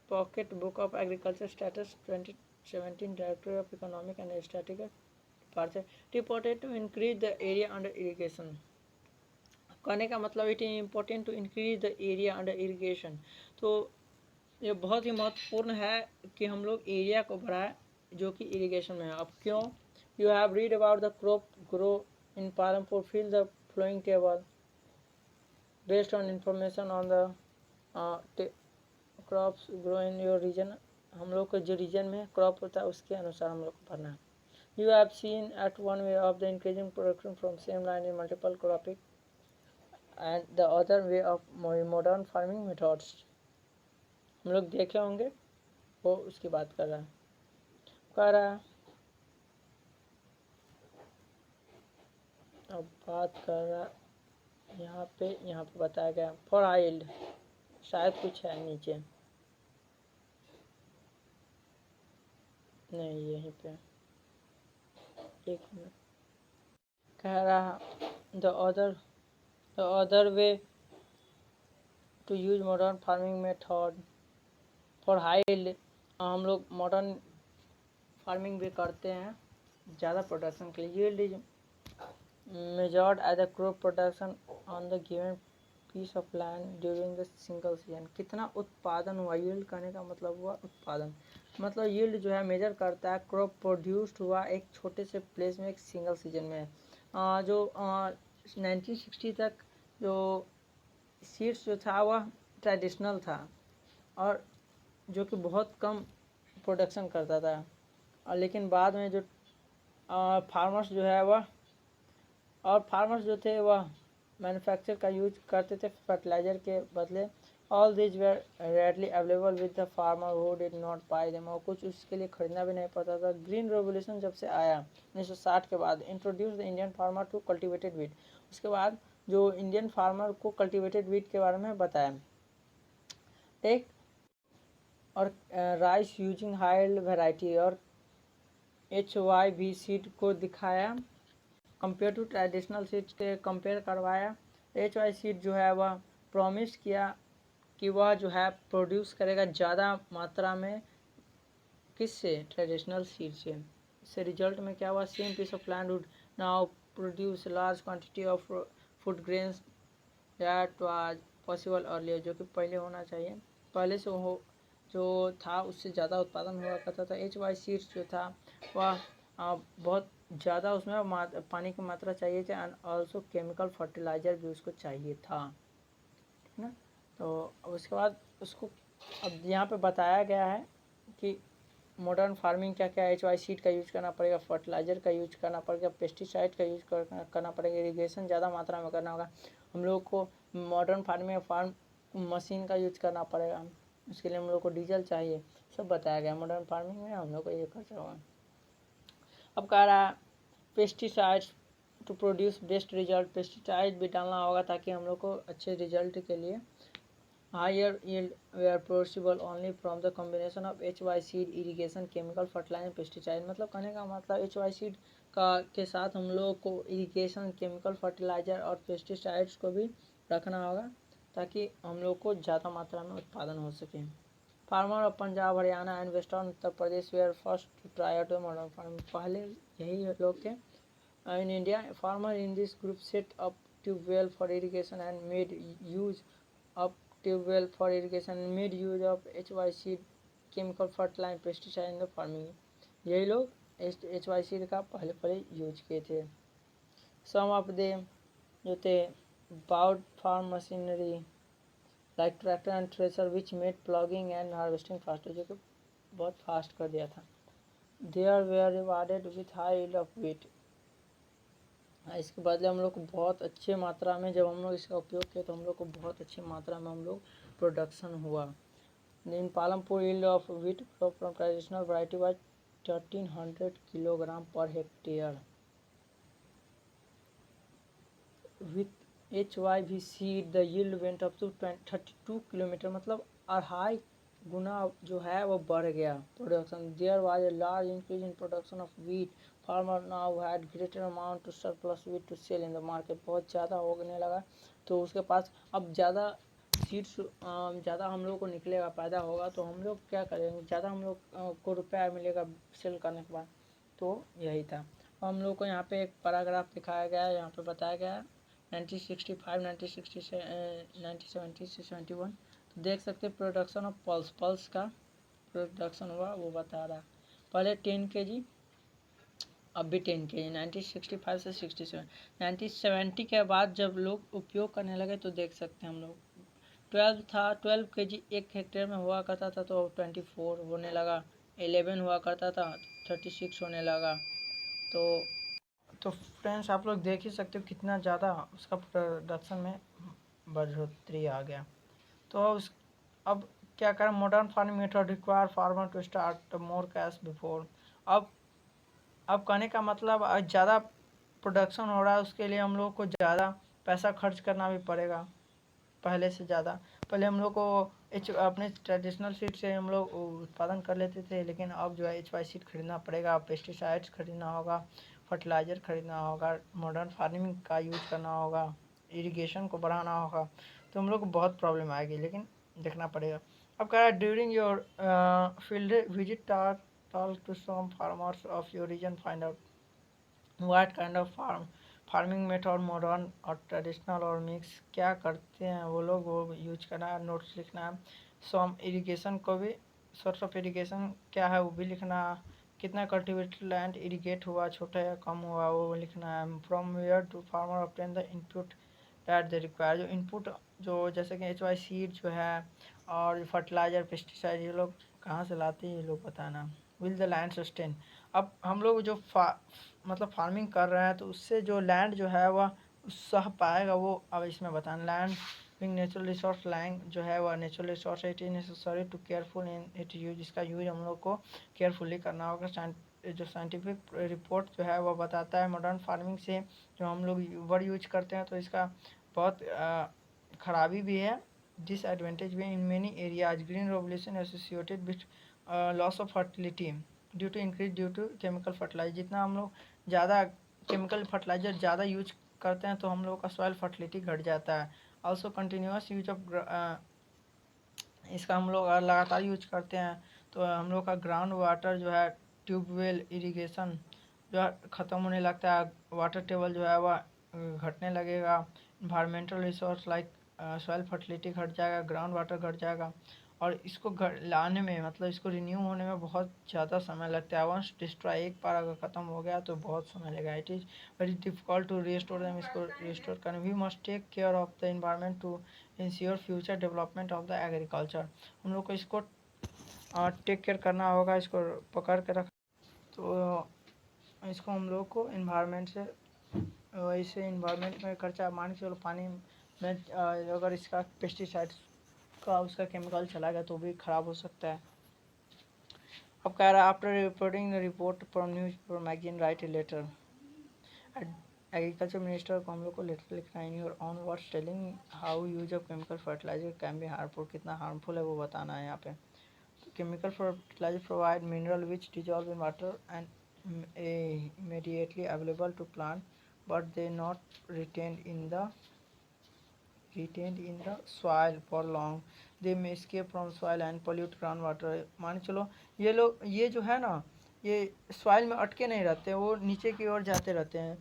Speaker 1: pocket book of agriculture status 2017 directory of economic and statistical department reported to increase the area under irrigation. कहने का मतलब it is important to increase the area under irrigation. तो ये बहुत ही महत्वपूर्ण है कि हम लोग एरिया को बढ़ाएं जो कि इरिगेशन में है। अब क्यों? You have read about the crop grow in Palampur, fill the flowing table based on information on the crops grow in your region. हम लोग को जो रीजन में क्रॉप होता है उसके अनुसार हम लोग को भरना है। You have seen at one way of the increasing production from same line in multiple cropping and the other way of modern farming methods. हम लोग देखे होंगे, वो उसकी बात कर रहा है। अब बात कर रहा यहाँ पे बताया गया फॉर आइल्ड, शायद कुछ है नीचे, नहीं यहीं पे एक मिनट। कह रहा the other way to use modern farming method for high, हम लोग मॉडर्न फार्मिंग भी करते हैं ज़्यादा प्रोडक्शन के लिए। Yield is measured as a crop production on the given piece of land during the single season। कितना उत्पादन हुआ, यील्ड करने का मतलब हुआ उत्पादन, मतलब यील्ड जो है मेजर करता है क्रॉप प्रोड्यूस्ड हुआ एक छोटे से प्लेस में एक सिंगल सीजन में। जो 1960 तक जो सीड्स जो था वह ट्रेडिशनल था और जो कि बहुत कम प्रोडक्शन करता था, और लेकिन बाद में जो फार्मर्स जो है वह और फार्मर्स जो थे वह मैन्युफैक्चर का यूज करते थे फर्टिलाइज़र के बदले, all these were readily available with the farmer who did not buy them, और कुछ उसके लिए खरीदना भी नहीं पड़ता था। ग्रीन रेवोल्यूशन जब से आया 1960 के बाद, introduce the Indian farmer to cultivated wheat, उसके बाद जो इंडियन फार्मर को कल्टिवेटेड वीट के बारे में बताया। टेक और राइस यूजिंग हाई वेराइटी और HYV सीड को दिखाया, कंपेयर टू ट्रेडिशनल सीड के कंपेयर करवाया। HY सीड जो है वह प्रॉमिस किया कि वह जो है प्रोड्यूस करेगा ज़्यादा मात्रा में, किससे, ट्रेडिशनल सीड से। इससे रिजल्ट में क्या हुआ, same piece of land would now produce large quantity of food grains that was possible earlier, जो कि पहले होना चाहिए, पहले से हो जो था उससे ज़्यादा उत्पादन हुआ करता था। HY सीड्स जो था वह बहुत ज़्यादा उसमें पानी की मात्रा चाहिए थी, एंड ऑल्सो केमिकल फर्टिलाइज़र भी उसको चाहिए था, ठीक ना। तो उसके बाद उसको अब यहाँ पे बताया गया है कि मॉडर्न फार्मिंग क्या क्या है। HY सीड का यूज करना पड़ेगा, फर्टिलाइज़र का यूज करना पड़ेगा, पेस्टिसाइड का यूज करना पड़ेगा, इरीगेशन ज़्यादा मात्रा में करना होगा। हम लोग को मॉडर्न फार्मिंग फार्म मशीन का यूज करना पड़ेगा, उसके लिए हम लोग को डीजल चाहिए, सब बताया गया मॉडर्न फार्मिंग में हम लोग को ये खर्चा होगा। अब कह रहा है pesticides to produce best result, pesticide भी डालना होगा ताकि हम लोग को अच्छे रिजल्ट के लिए। Higher yield were possible only from the combination of HY seed, irrigation, chemical fertiliser, pesticide, मतलब कहने का मतलब HY सीड का के साथ हम लोग को इरीगेशन, केमिकल फर्टिलाइजर और पेस्टिसाइड्स को भी रखना होगा ताकि हम लोग को ज़्यादा मात्रा में उत्पादन हो सके। Farmer of Punjab, Haryana and western Uttar Pradesh were first to try out modern farming, पहले यही लोग थे। In India farmer in this group set up tubewell for irrigation and made use of tubewell for irrigation, made use of HY seed, chemical fertiliser, pesticide in the farming, यही लोग HY seed का पहले use किए थे। सम of they जो थे bought farm machinery like tractor and thresher which made ploughing and harvesting faster, जो कि बहुत फास्ट कर दिया था। There way are rewarded with high yield of wheat, इसके बदले हम लोग को बहुत अच्छे मात्रा में, जब हम लोग इसका उपयोग किया तो हम लोग को बहुत अच्छी मात्रा में हम लोग प्रोडक्शन हुआ। In Palampur yield of wheat crop from traditional variety was 1300 kilogram per hectare with HYV seed the yield went up to 32 kilometre, मतलब 2.5 गुना जो है वो बढ़ गया production. There was a large increase in production of wheat, farmer now had greater amount to surplus wheat to sell in the market, बहुत ज़्यादा होने लगा तो उसके पास अब ज़्यादा सीड्स, ज़्यादा हम लोग को निकलेगा, पैदा होगा, तो हम लोग क्या करेंगे, ज़्यादा हम लोग को रुपया मिलेगा सेल करने के बाद। तो यही था। हम लोग को यहाँ पे एक पैराग्राफ दिखाया गया है, यहाँ पे बताया गया है 1965, 1970 से 71, तो देख सकते हैं प्रोडक्शन ऑफ पल्स का प्रोडक्शन हुआ वो बता रहा है। पहले 10 kg, अब भी 10 kg, 1965 से 67, 1970 के बाद जब लोग उपयोग करने लगे तो देख सकते हैं हम लोग 12 था, 12 kg एक हेक्टेयर में हुआ करता था, तो 24 होने लगा, 11 हुआ करता था, 36 होने लगा। तो फ्रेंड्स आप लोग देख ही सकते हो कितना ज़्यादा उसका प्रोडक्शन में बढ़ोतरी आ गया। तो अब क्या करें, modern farming method require farmer to start more cash before. अब कहने का मतलब ज़्यादा प्रोडक्शन हो रहा है, उसके लिए हम लोग को ज़्यादा पैसा खर्च करना भी पड़ेगा पहले से ज़्यादा। पहले हम लोग को अपने ट्रेडिशनल सीड से हम लोग उत्पादन कर लेते थे, लेकिन अब जो है HY सीड खरीदना पड़ेगा, पेस्टिसाइड्स खरीदना होगा, फर्टिलाइज़र खरीदना होगा, मॉडर्न फार्मिंग का यूज करना होगा, इरिगेशन को बढ़ाना होगा, तो हम लोग को बहुत प्रॉब्लम आएगी, लेकिन देखना पड़ेगा। अब कह रहा है during your field visit talk to some farmers of your region, find out what kind of farming method modern और ट्रेडिशनल और मिक्स क्या करते हैं वो लोग, वो यूज करना है, नोट्स लिखना है। सम इरिगेशन को भी, सोर्स ऑफ इरिगेशन क्या है वो भी लिखना है, कितना कल्टिवेटेड लैंड इरिगेट हुआ, छोटा या कम हुआ वो लिखना है। From where to farmer obtain the input that they require, जो इनपुट जो जैसे कि HY सीड जो है और फर्टिलाइज़र, पेस्टिसाइड, ये लोग कहाँ से लाते हैं ये लोग बताना। विल द लैंड सस्टेन, अब हम लोग जो मतलब फार्मिंग कर रहे हैं तो उससे जो लैंड जो है वह सह पाएगा वो अब इसमें बताना। Land being natural resource land जो है वह नेचुरल रिसोर्स है, it is necessary to careful in it use, इसका यूज हम लोग को केयरफुली करना होगा। जो साइंटिफिक रिपोर्ट जो है वह बताता है मॉडर्न फार्मिंग से जो हम लोग वर्ड यूज करते हैं तो इसका बहुत खराबी भी है, डिसएडवांटेज भी। In many areas green revolution associated with loss of fertility due to increase due to chemical fertiliser. जितना हम लोग ज़्यादा केमिकल फर्टिलाइजर ज़्यादा यूज करते हैं तो हम लोग का सॉइल फर्टिलिटी घट जाता है। ऑल्सो कंटिन्यूस यूज ऑफ इसका हम लोग लगातार यूज करते हैं तो हम लोग का ग्राउंड वाटर जो है ट्यूबवेल इरिगेशन जो है ख़त्म होने लगता है, वाटर टेबल जो है वह घटने लगेगा। Environmental resource like soil fertility घट जाएगा, ग्राउंड वाटर घट जाएगा और इसको लाने में मतलब इसको रिन्यू होने में बहुत ज़्यादा समय लगता है। वंस डिस्ट्रॉय एक बार अगर ख़त्म हो गया तो बहुत समय लगेगा। It is very difficult to restore them, इसको रिस्टोर करने। We must take care of the environment to ensure future development of the agriculture. हम लोग को इसको टेक केयर करना होगा, इसको पकड़ के रख। तो इसको हम लोग को इन्वायरमेंट से वैसे इन्वायरमेंट में खर्चा मान के चलो, पानी में अगर इसका पेस्टिसाइड्स का उसका केमिकल चला गया तो भी ख़राब हो सकता है। अब कह रहा है after reporting the report from newspaper magazine write a letter. Agriculture minister को हम लोग को लेटर लिखना है in your own words telling how use of chemical fertiliser can be harmful, कितना हार्मफुल है वो बताना है यहाँ पे। तो chemical fertiliser provide mineral which dissolve in water and immediately available to plant but they not retained in the soil for long, they may escape from soil and pollute groundwater। मान चलो ये लोग ये जो है ना ये सॉइल में अटके नहीं रहते, वो नीचे की ओर जाते रहते हैं,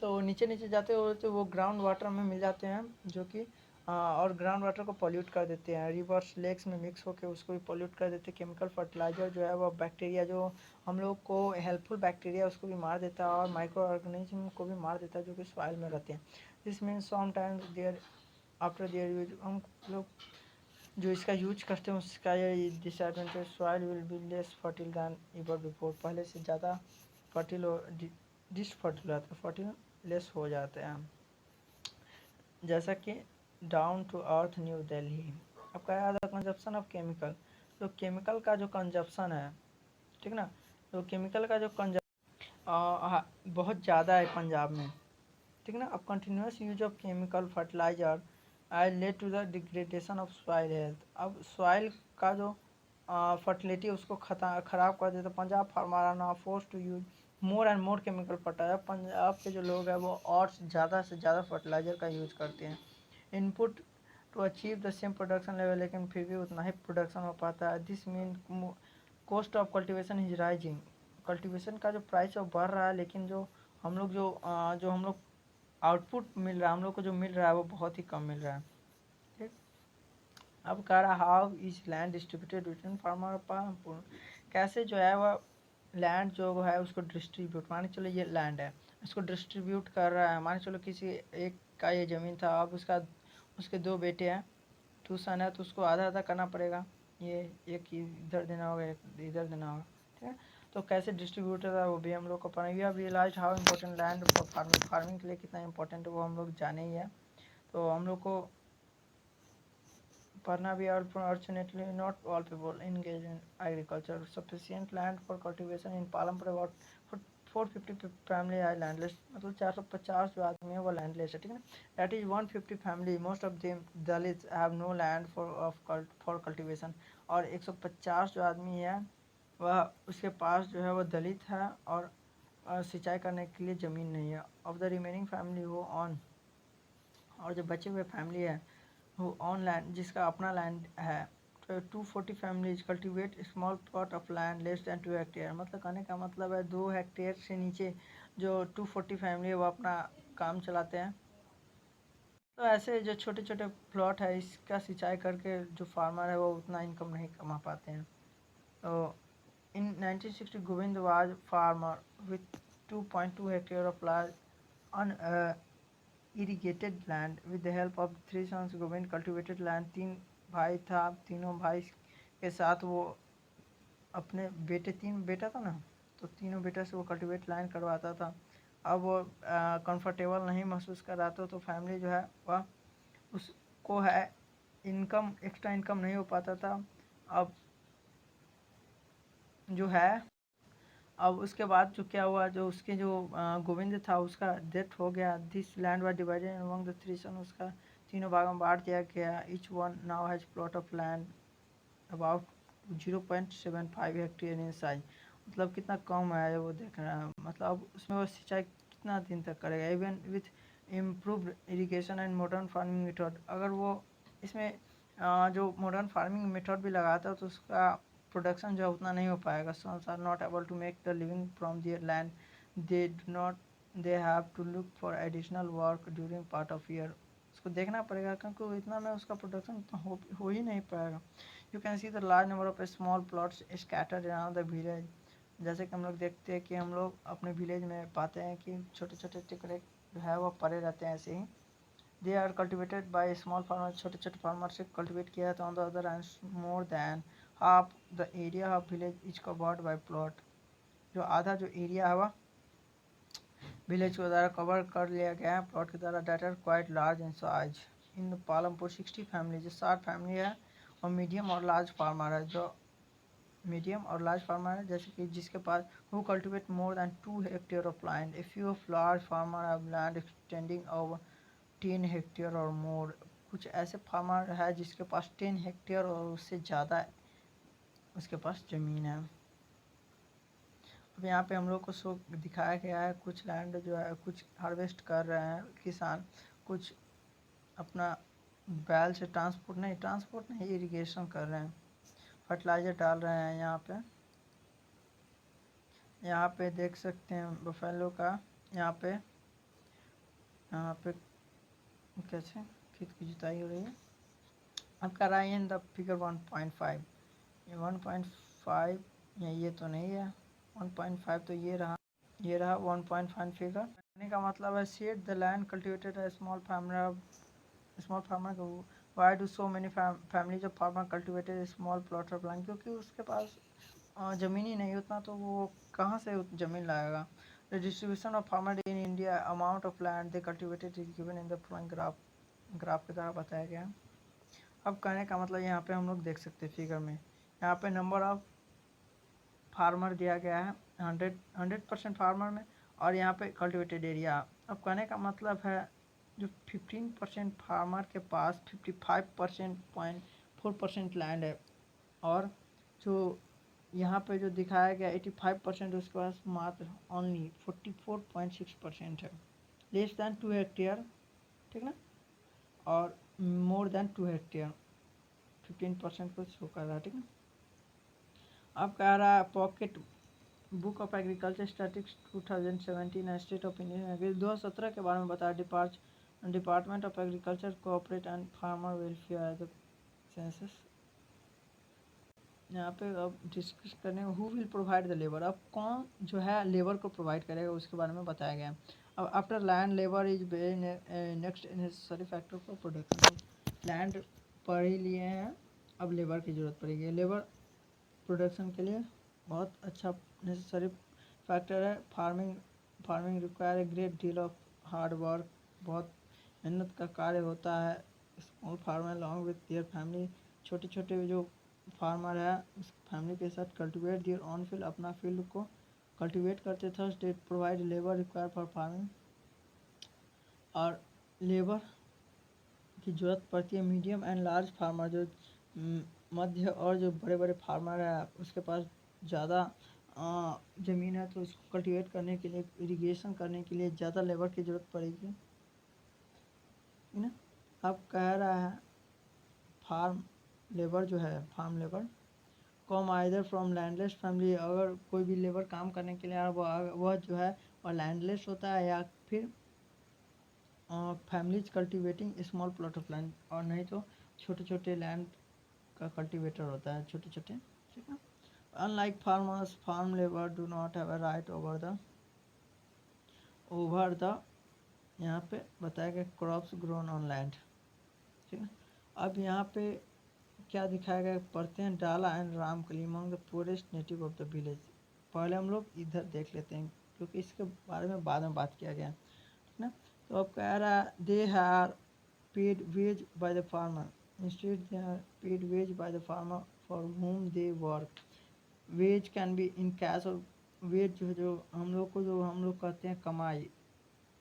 Speaker 1: तो नीचे नीचे जाते होते वो ग्राउंड वाटर में मिल जाते हैं जो कि और ग्राउंड वाटर को पॉल्यूट कर देते हैं, रिवर्स लेक्स में मिक्स होकर उसको भी पॉल्यूट कर देते हैं। केमिकल फर्टिलाइज़र जो है वो बैक्टीरिया जो हम लोग को हेल्पफुल बैक्टीरिया उसको भी मार देता है और माइक्रो ऑर्गेनिज्म को भी मार देता है जो कि सॉइल में रहते हैं। This means sometimes there after their use हम लोग जो इसका यूज करते हैं उसका ये disadvantage, soil will be less fertile than ever before, पहले से ज़्यादा फर्टिल डिसफर्टिल रहता है, फर्टिल लेस हो जाते हैं। जैसा कि down to earth New Delhi. अब कह रहा था कंजप्शन ऑफ केमिकल, जो केमिकल का जो कंजप्शन है, ठीक ना, तो केमिकल का जो बहुत ज़्यादा है पंजाब में, ठीक ना। अब continuous use of chemical fertiliser I led to the degradation of soil health. अब सॉइल का जो फर्टिलिटी उसको ख़राब कर देता। Punjab farmer are now force to use more and more chemical fertiliser. Punjab के जो लोग हैं वो और ज़्यादा से ज़्यादा फर्टिलाइज़र का यूज करते हैं input to achieve the same production level, लेकिन फिर भी उतना ही प्रोडक्शन हो पाता है। This mean cost of cultivation is rising. Cultivation का जो प्राइस है वो बढ़ रहा है, लेकिन जो हम लोग जो हम लोग आउटपुट मिल रहा है, हम लोग को जो मिल रहा है वो बहुत ही कम मिल रहा है, ठीक। अब कह रहा how is land distributed between farmer, कैसे जो है वह लैंड जो है उसको डिस्ट्रीब्यूट, मान चलो ये लैंड है इसको डिस्ट्रीब्यूट कर रहा है। मान चलो किसी एक का ये ज़मीन था, अब उसके दो बेटे हैं, टू सन है, तो उसको आधा आधा करना पड़ेगा, ये एक इधर देना होगा एक इधर देना होगा, ठीक है। तो कैसे डिस्ट्रीब्यूटर है वो भी हम लोग को पता। We have realise how important land for farming के लिए कितना इंपॉर्टेंट है वो हम लोग जाने ही है। तो हम लोग को पढ़ना भी। और fortunately not all people engage in agriculture, sufficient land for cultivation in Palampur about 450 family है लैंडलेस, मतलब 450 जो आदमी है वो लैंडलेस है, ठीक है। That is 150 family, most of them Dalit have no land for cultivation. और 150 जो आदमी है वह उसके पास जो है वो दलित है और सिंचाई करने के लिए ज़मीन नहीं है। ऑफ द रिमेनिंग फैमिली वो ऑन, और जो बचे हुए फैमिली है वो ऑन लैंड जिसका अपना लैंड है। तो 240 families cultivate small plot of land less than 2 hectare, मतलब कहने का मतलब है 2 हेक्टेयर से नीचे जो 240 फैमिली है वो अपना काम चलाते हैं। तो ऐसे जो छोटे छोटे प्लॉट है इसका सिंचाई करके जो फार्मर है वो उतना इनकम नहीं कमा पाते हैं। तो इन 1960 Govind was farmer with 2.2 hectare of large irrigated land with the help of 3 sons Govind cultivated land। 3 भाई था, तीनों भाई के साथ वो अपने बेटे, 3 बेटा था ना, तो तीनों बेटा से वो कल्टिवेट लैंड करवाता था। अब वो कंफर्टेबल नहीं महसूस कर रहा था तो फैमिली जो है वह उस को है इनकम, एक्स्ट्रा इनकम नहीं हो पाता था। अब जो है, अब उसके बाद जो क्या हुआ, जो उसके जो गोविंद था उसका डेथ हो गया। This land was divided among the three son, उसका तीनों भागों में बांट दिया गया। Each one now has plot of land about 0.75 hectare in size. मतलब कितना कम है वो देख रहे हैं, मतलब अब उसमें वो सिंचाई कितना दिन तक करेगा। Even with improved irrigation and modern farming method, अगर वो इसमें जो मॉडर्न फार्मिंग मेथड भी लगाता है तो उसका प्रोडक्शन जो है उतना नहीं हो पाएगा। Sons are not able to make the living from their land, they do not, they have to look for additional work during part of year. उसको देखना पड़ेगा क्योंकि इतना में उसका प्रोडक्शन उतना हो ही नहीं पाएगा। You can see the large number of small plots scattered around the village. जैसे कि हम लोग देखते हैं कि हम लोग अपने विलेज में पाते हैं कि छोटे छोटे टुकड़े जो है वो पड़े रहते हैं ऐसे ही। They are cultivated by small farmer, छोटे छोटे फार्मर से कल्टिवेट किया है। तो on the other hand more than half the area of village is covered by plot. जो आधा जो एरिया है वह विलेज के द्वारा कवर कर लिया गया है प्लॉट के द्वारा। That are quite large in size. In Palampur 60 family, जो 60 फैमिली है और मीडियम और लार्ज फार्मर है, जो मीडियम और लार्ज फार्मर है, जैसे कि जिसके पास who cultivate more than 2 hectare of land. A few of large farmer have land extending over 10 hectare और मोर। कुछ ऐसे फार्मर है जिसके पास 10 हेक्टेयर और उससे ज़्यादा उसके पास ज़मीन है। अब यहाँ पे हम लोग को शो दिखाया गया है कुछ लैंड जो है कुछ हार्वेस्ट कर रहे हैं किसान, कुछ अपना बैल से ट्रांसपोर्ट नहीं इरिगेशन कर रहे हैं, फर्टिलाइज़र डाल रहे हैं। यहाँ पे देख सकते हैं बफेलो का, यहाँ पे कैसे खेत की जुताई हो रही है। अब कर रहा है इन द फिगर 1.5, ये 1.5 या ये तो नहीं है, 1.5 तो ये रहा 1.5 फिगर। कहने का मतलब है सेट द लैंड कल्टिवेटेड है स्मॉल फार्मर को। Why do so many families of farmer cultivated small plot of land, क्योंकि उसके पास ज़मीन ही नहीं उतना, तो वो कहाँ से ज़मीन लाएगा। The distribution of farmer in India, amount of land they cultivated is given in the flowing graph के द्वारा बताया गया। अब कहने का मतलब यहाँ पे हम लोग देख सकते हैं फिगर में, यहाँ पे नंबर ऑफ फार्मर दिया गया है 100% फार्मर में, और यहाँ पे कल्टिवेटेड एरिया। अब कहने का मतलब है जो 15% फार्मर के पास 55.4% लैंड है, और जो यहाँ पे जो दिखाया गया 85% उसके पास मात्र ओनली 44.6% है, लेस दैन 2 हेक्टेयर, ठीक ना, और मोर देन 2 हेक्टेयर 15% को शो कर रहा है, ठीक है। अब कह रहा है pocket book of agriculture statistics 2017 state of India 2017 के बारे में बताया। Department of agriculture cooperate and farmer welfare census. यहाँ पे अब डिस्कस करने who will provide the labour, अब कौन जो है लेबर को प्रोवाइड करेगा उसके बारे में बताया गया। अब after land labour is very next necessary factor for production. Land पढ़ ही लिए हैं, अब लेबर की ज़रूरत पड़ेगी। लेबर प्रोडक्शन के लिए बहुत अच्छा नेसेसरी फैक्टर है। Farming require a great deal of hard work, बहुत मेहनत का कार्य होता है। Small farmer along with their family, छोटे छोटे जो फार्मर है उस फैमिली के साथ कल्टिवेट देयर ऑन फील्ड, अपना फील्ड को कल्टिवेट करते थे। State provide labour require for farming, और लेबर की ज़रूरत पड़ती है मीडियम एंड लार्ज फार्मर, जो मध्य और जो बड़े बड़े फार्मर है उसके पास ज़्यादा ज़मीन है, तो उसको कल्टिवेट करने के लिए इरिगेशन करने के लिए ज़्यादा लेबर की ज़रूरत पड़ेगी, है ना। अब कह रहा है farm labour come either from landless family, अगर कोई भी लेबर काम करने के लिए वह जो है वह लैंडलेस होता है, या फिर families cultivating small plot of land, और नहीं तो छोटे छोटे लैंड का कल्टिवेटर होता है, छोटे छोटे, ठीक है। Unlike farmers, farm labour do not have a right over the यहाँ पे बताया गया क्रॉप्स ग्रोन ऑन लैंड, ठीक है। अब यहाँ पे क्या दिखाया गया, पढ़ते हैं डाला and Ramkali among the poorest native of the village. पहले हम लोग इधर देख लेते हैं क्योंकि इसके बारे में बाद में बात किया गया, ठीक ना। तो अब कह रहा है they have paid wage by the farmer. Instead, they are paid wage by the farmer for whom they work. Veg can be in cash, और वेज जो हम लोग को, जो हम लोग कहते हैं कमाई,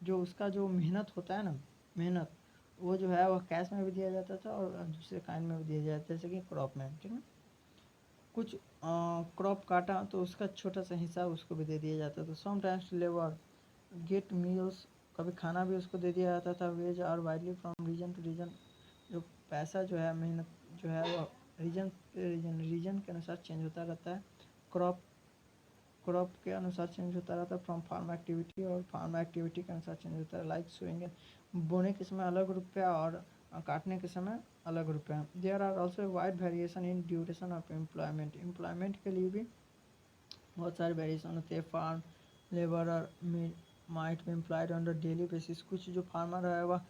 Speaker 1: जो उसका जो मेहनत होता है ना, मेहनत, वो जो है वह कैश में भी दिया जाता था और दूसरे काइंड में भी दिया जाता है, जैसे कि क्रॉप में, ठीक है। कुछ क्रॉप काटा तो उसका छोटा सा हिस्सा उसको भी दे दिया जाता था। समटाइम्स लेबर गेट मील्स, कभी खाना भी उसको दे दिया जाता था। वेज और widely from region to region, जो पैसा जो है, मेहनत जो है वो रीजन के अनुसार चेंज होता रहता है। क्रॉप क्रॉप के अनुसार चेंज होता रहता है फ्रॉम फार्म एक्टिविटी, और फार्म एक्टिविटी के अनुसार चेंज होता है। लाइक सोइंग, बोने के समय अलग रुपया और काटने के समय अलग रुपया। There are also wide variation in duration of employment. Employment के लिए भी बहुत सारे वेरिएशन होते हैं। Farm labourer might be employed on the daily basis. कुछ जो फार्मर है वह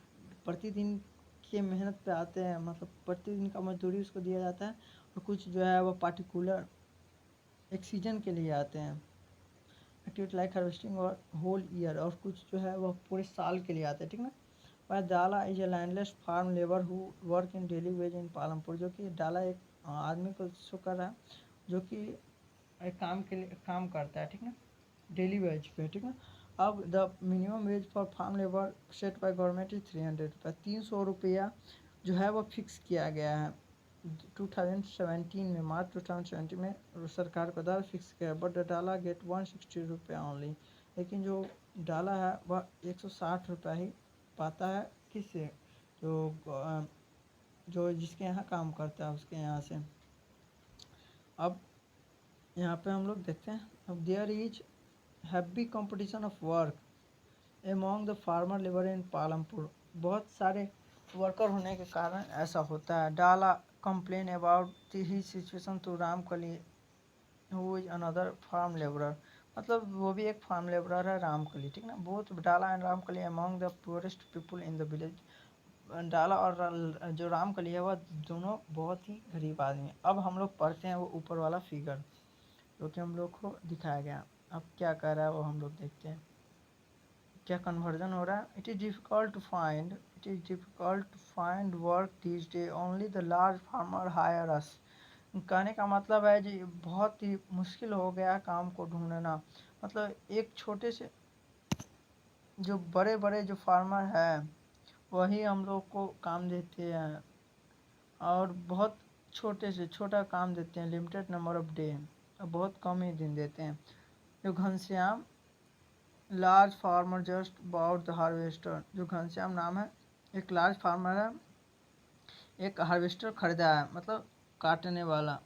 Speaker 1: प्रतिदिन के मेहनत पे आते हैं, मतलब प्रतिदिन का मजदूरी उसको दिया जाता है। और कुछ जो है वह पार्टिकुलर एक सीजन के लिए आते हैं, एक्टिविटी लाइक हार्वेस्टिंग और होल ईयर। और कुछ जो है वह पूरे साल के लिए आते हैं, ठीक ना। वह Dala is a landless farm labour who work in daily wage in Palampur. जो कि डाला एक आदमी को शो कर रहा है जो कि एक काम के लिए काम करता है, ठीक है, डेली वेज पे, ठीक है। अब the minimum wage for farm labour set by government is 300 रुपया। 300 रुपया जो है वो फिक्स किया गया है 2017 में, मार्च 2017 में सरकार के द्वारा फिक्स किया। बट द डाला गेट 160 रुपया ओनली। लेकिन जो डाला है वह 160 रुपया ही पाता है। किससे? जो जिसके यहाँ काम करता है उसके यहाँ से। अब यहाँ पे हम लोग देखते हैं, अब there is heavy competition of work among the farmer labour in Palampur. बहुत सारे वर्कर होने के कारण ऐसा होता है। Dala complain about he situation to Ramkali who is another farm labourer. मतलब वो भी एक फार्म लेबरर है, रामकली, ठीक ना। बोथ डाला and Ramkali among the poorest people in the village. डाला और जो रामकली है वह दोनों बहुत ही गरीब आदमी हैं। अब हम लोग पढ़ते हैं वो ऊपर वाला फिगर जो कि हम लोग को दिखाया गया। अब क्या कर रहा है वो हम लोग देखते हैं, क्या कन्वर्जन हो रहा है। It is difficult to find work this day, only the large farmer hire us. कहने का मतलब है जी बहुत ही मुश्किल हो गया है काम को ढूंढना। मतलब एक छोटे से जो बड़े बड़े जो फार्मर हैं वही हम लोग को काम देते हैं, और बहुत छोटे से छोटा काम देते हैं, लिमिटेड नंबर ऑफ डे, बहुत कम ही दिन देते हैं। जो Ghanshyam large farmer just about the harvester. जो घनश्याम नाम है, एक लार्ज फार्मर है, एक हार्वेस्टर खरीदा है, मतलब काटने वाला।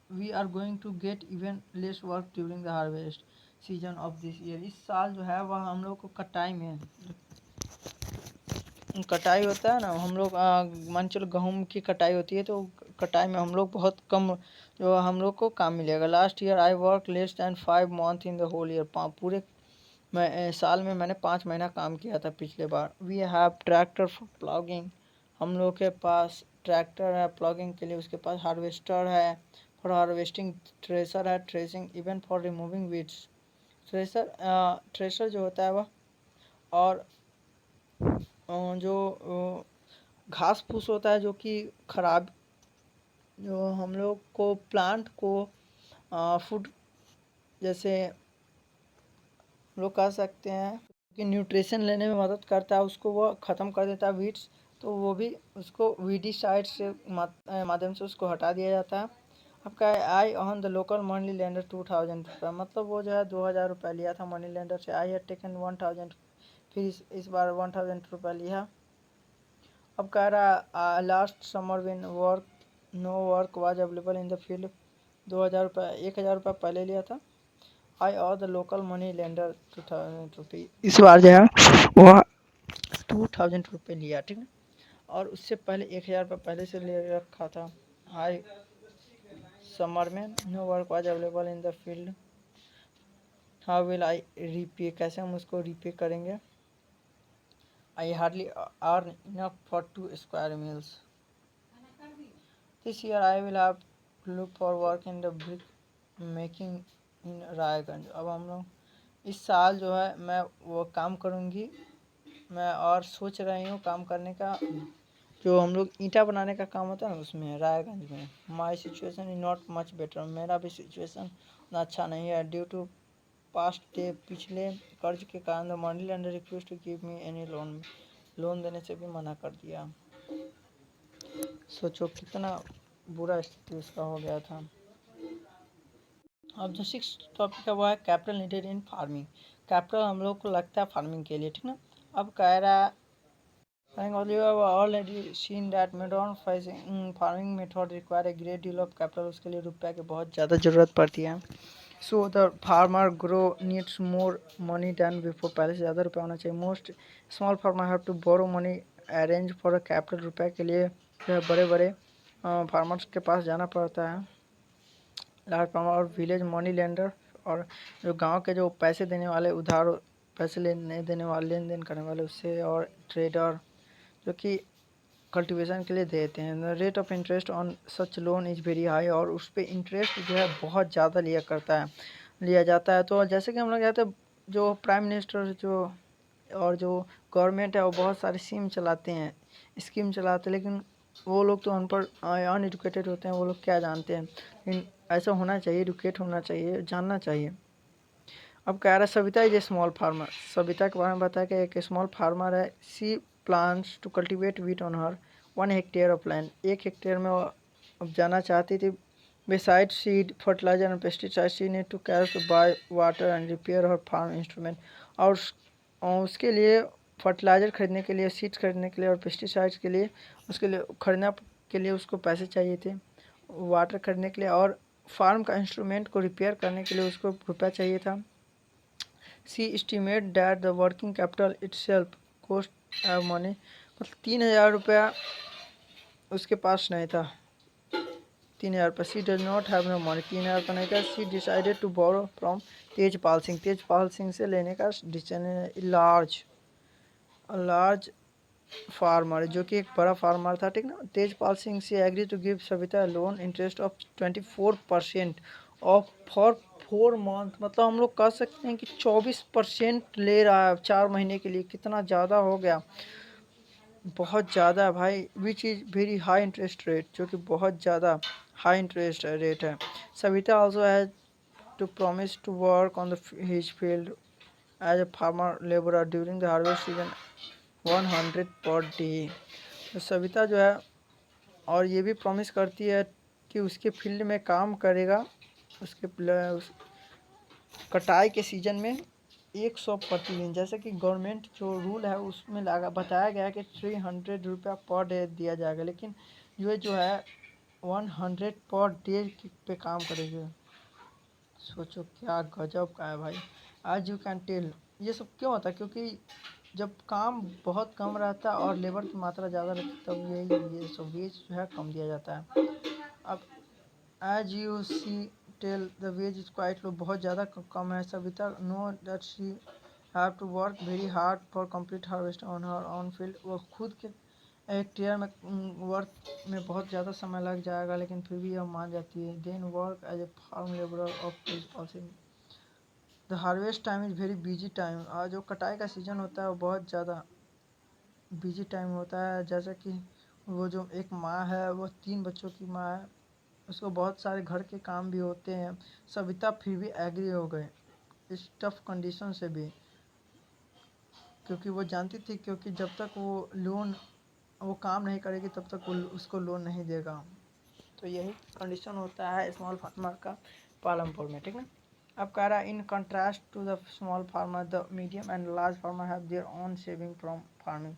Speaker 1: We are going to get even less work during the harvest season of this year. इस साल जो है वह हम लोग को कटाई में, कटाई होता है ना, हम लोग मान चलो गेहूँ की कटाई होती है तो कटाई में हम लोग बहुत कम जो हम लोग को काम मिलेगा। Last year I work less than 5 month in the whole year. पूरे साल में मैंने 5 महीना काम किया था पिछले बार। We have tractor for ploughing. हम लोग के पास ट्रैक्टर है प्लॉगिंग के लिए, उसके पास हार्वेस्टर है फॉर हार्वेस्टिंग, थ्रेसर है threshing, even for removing weeds. Thresher जो होता है वह, और जो घास फूस होता है जो कि खराब, जो हम लोग को प्लांट को फूड जैसे लोग कह सकते हैं कि न्यूट्रिशन लेने में मदद करता है, उसको वो ख़त्म कर देता है वीड्स। तो वो भी उसको वीडीसाइड से माध्यम से उसको हटा दिया जाता है। आपका I on the local money lender 2000 रुपये। मतलब वो जो है 2000 रुपये लिया था मनी लेंडर से। आई हैड टेकन 1000, फिर इस बार 1000 रुपये लिया। अब कह रहा last summer win work no work was available in the field. 2000 रुपये, 1000 रुपये पहले लिया था। आई और द लोकल मनी लेंडर 2000 रुपये। इस बार जो है वह 2000 रुपये लिया, ठीक है। और उससे पहले 1000 रुपये पहले से ले रखा था। हाई समर में no work was available in the field, how will I repay, कैसे हम उसको रीपे करेंगे। I hardly earn enough for 2 square meals. This year I will have to look for work in the brick making in Raiganj. अब हम लोग इस साल जो है मैं वो काम करूँगी मैं और सोच रही हूँ काम करने का, जो हम लोग ईंटा बनाने का काम होता है ना, उसमें रायगंज में। My situation is not much better, मेरा भी सिचुएशन उतना अच्छा नहीं है। ड्यू टू पास्ट डे, पिछले कर्ज के कारण the money lender refuse to give me any loan, loan देने से भी मना कर दिया। सोचो कितना बुरा स्थिति उसका हो गया था। अब जो सिक्स टॉपिक है वो है capital needed in farming. Capital हम लोग को लगता है फार्मिंग के लिए, ठीक ना। अब कह रहा है you have already seen that modern farming method require a great deal of capital, उसके लिए रुपया की बहुत ज़्यादा ज़रूरत पड़ती है। So the farmer grow needs more money than before, पहले से ज़्यादा रुपया होना चाहिए। Most small farmer have to borrow money arrange for a capital, रुपये के लिए जो है बड़े बड़े फार्मर्स के पास जाना पड़ता है। लार्ज फार्मर और विलेज मनी लेंडर, और जो गांव के जो पैसे देने वाले, उधार पैसे लेने देने वाले, लेन देन करने वाले, उससे, और ट्रेडर जो कि कल्टीवेशन के लिए देते हैं। The rate of interest on such loan is very high, और उस पर इंटरेस्ट जो है बहुत ज़्यादा लिया जाता है। तो जैसे कि हम लोग कहते हैं, जो प्राइम मिनिस्टर जो और जो गवर्नमेंट है वो बहुत सारे स्कीम चलाते हैं, लेकिन वो लोग तो अनपढ़ अनएडुकेटेड होते हैं, वो लोग क्या जानते हैं। लेकिन ऐसा होना चाहिए, एडुकेट होना चाहिए, जानना चाहिए। अब कह रहा है Savita is a small farmer, Savita के बारे में बताया कि एक स्मॉल फार्मर है। She plans to cultivate wheat on her 1 hectare of land, 1 hectare में वो अब जाना चाहती थी। Beside seed fertiliser and pesticide she need to carry to buy water and repair her farm instrument, और उसके लिए फर्टिलाइज़र खरीदने के लिए, सीड्स खरीदने के लिए और पेस्टिसाइड्स के लिए, उसके लिए खरीदना के लिए उसको पैसे चाहिए थे, वाटर खरीदने के लिए, और फार्म का इंस्ट्रूमेंट को रिपेयर करने के लिए उसको रुपया चाहिए था। She estimate that the working capital itself cost money, मतलब 3,000 रुपया उसके पास नहीं था। 3,000 रुपये, she does not have no money, 3,000 रुपये नहीं था। She decided to borrow from Tejpal Singh, Tejpal Singh से लेने का डिसीजन। लार्ज फार्मर, जो कि एक बड़ा फार्मर था, ठीक ना। तेजपाल सिंह से agree to give Savita loan interest of 24% of for 4 month, मतलब हम लोग कह सकते हैं कि 24% ले रहा है 4 महीने के लिए। कितना ज़्यादा हो गया, बहुत ज़्यादा है भाई। Which is very high interest rate, जो कि बहुत ज़्यादा हाई इंटरेस्ट रेट है। Savita also has to promise to work on the his field as a farmer labourer during the harvest season 100 per day. तो सविता जो है और ये भी प्रॉमिस करती है कि उसके फील्ड में काम करेगा, उस कटाई के सीजन में 100 प्रतिदिन। जैसे कि गवर्नमेंट जो रूल है उसमें लगा बताया गया है कि 300 रुपया पर डे दिया जाएगा, लेकिन ये जो है 100 पर डे पे काम करेंगे। सोचो क्या गजब का है भाई। आज यू कैन टेल ये सब क्यों होता है, क्योंकि जब काम बहुत कम रहता है और लेबर की मात्रा ज़्यादा रहती है, तब ये सब वेज जो है कम दिया जाता है। अब as you see tell the wage is quite low, बहुत ज़्यादा कम है। Savita know that she have to work very hard for complete harvest on her on field, वो खुद के हेक्टेयर में वर्क में बहुत ज़्यादा समय लग जाएगा, लेकिन फिर भी यह मान जाती है। Then work as a farm labourer of policy. The harvest time is very busy time, और जो कटाई का सीज़न होता है वो बहुत ज़्यादा बिजी टाइम होता है। जैसे कि वो जो एक माँ है वो 3 बच्चों की माँ है, उसको बहुत सारे घर के काम भी होते हैं। सविता फिर भी एग्री हो गए इस टफ कंडीशन से भी, क्योंकि वो जानती थी क्योंकि जब तक वो काम नहीं करेगी तब तक वो उसको लोन नहीं देगा। तो यही कंडीशन होता है स्मॉल फार्मर का पालमपुर में, ठीक ना। अब कह रहा है in contrast to the small farmer the medium and large farmer have their own saving from farming.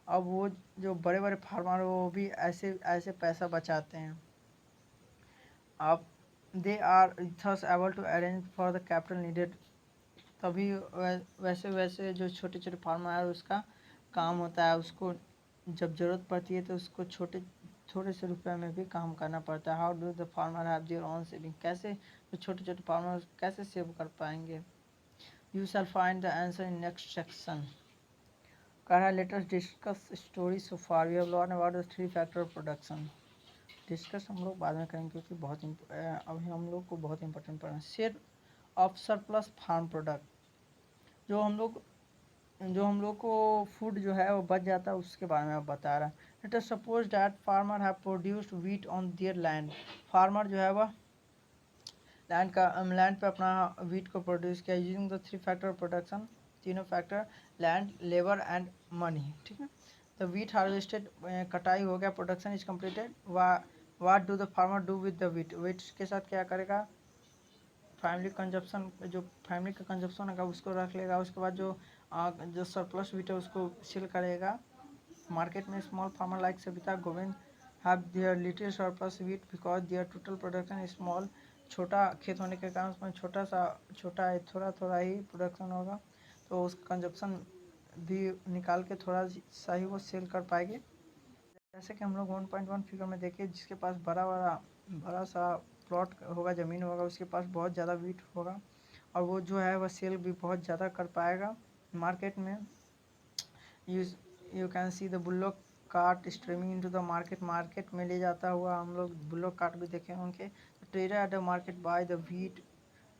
Speaker 1: अब वो जो बड़े बड़े फार्मर वो भी ऐसे ऐसे पैसा बचाते हैं। अब they are thus able to arrange for the capital needed, तभी वैसे वैसे जो छोटे छोटे फार्मर है उसका काम होता है, उसको जब ज़रूरत पड़ती है तो उसको थोड़े से रुपए में भी काम करना पड़ता है। How do the farmer have their own saving, कैसे जो छोटे छोटे फार्मर कैसे सेव कर पाएंगे। You shall find the answer in next section. कह रहा है let us discuss story so far we have learn about the 3 factor of production. Discuss हम लोग बाद में करेंगे क्योंकि अभी हम लोग को बहुत इंपॉर्टेंट पढ़ना है। Share of surplus farm product, जो हम लोग जो हम लोग को फूड जो है वो बच जाता है उसके बारे में आप बता रहा है। Let us suppose that farmer have produced wheat on their land. Farmer जो है वह लैंड पे अपना व्हीट को प्रोड्यूस किया using the three factor production, तीनों factor land, labour and money. ठीक है, द व्हीट हार्वेस्टेड, कटाई हो गया, production is completed. What do the farmer do with the wheat, wheat के साथ क्या करेगा, फैमिली कंजप्शन, जो फैमिली का कंजप्शन होगा उसको रख लेगा। उसके बाद जो सरप्लस व्हीट है उसको सेल करेगा मार्केट में। Small farmer like Savita Govind have their little surplus wheat because their total production is small. छोटा खेत होने के कारण उसमें छोटा है, थोड़ा थोड़ा ही प्रोडक्शन होगा, तो उस कंजप्शन भी निकाल के थोड़ा सा ही वो सेल कर पाएंगे। जैसे कि हम लोग 1.1 फिगर में देखें, जिसके पास बड़ा सा प्लॉट होगा, ज़मीन होगा, उसके पास बहुत ज़्यादा वीट होगा और वो जो है वह सेल भी बहुत ज़्यादा कर पाएगा मार्केट में। You can see the bullock cart streaming into the market में ले जाता हुआ हम लोग बुल्लोक कार्ट भी देखे होंगे। Trader at the market buy the wheat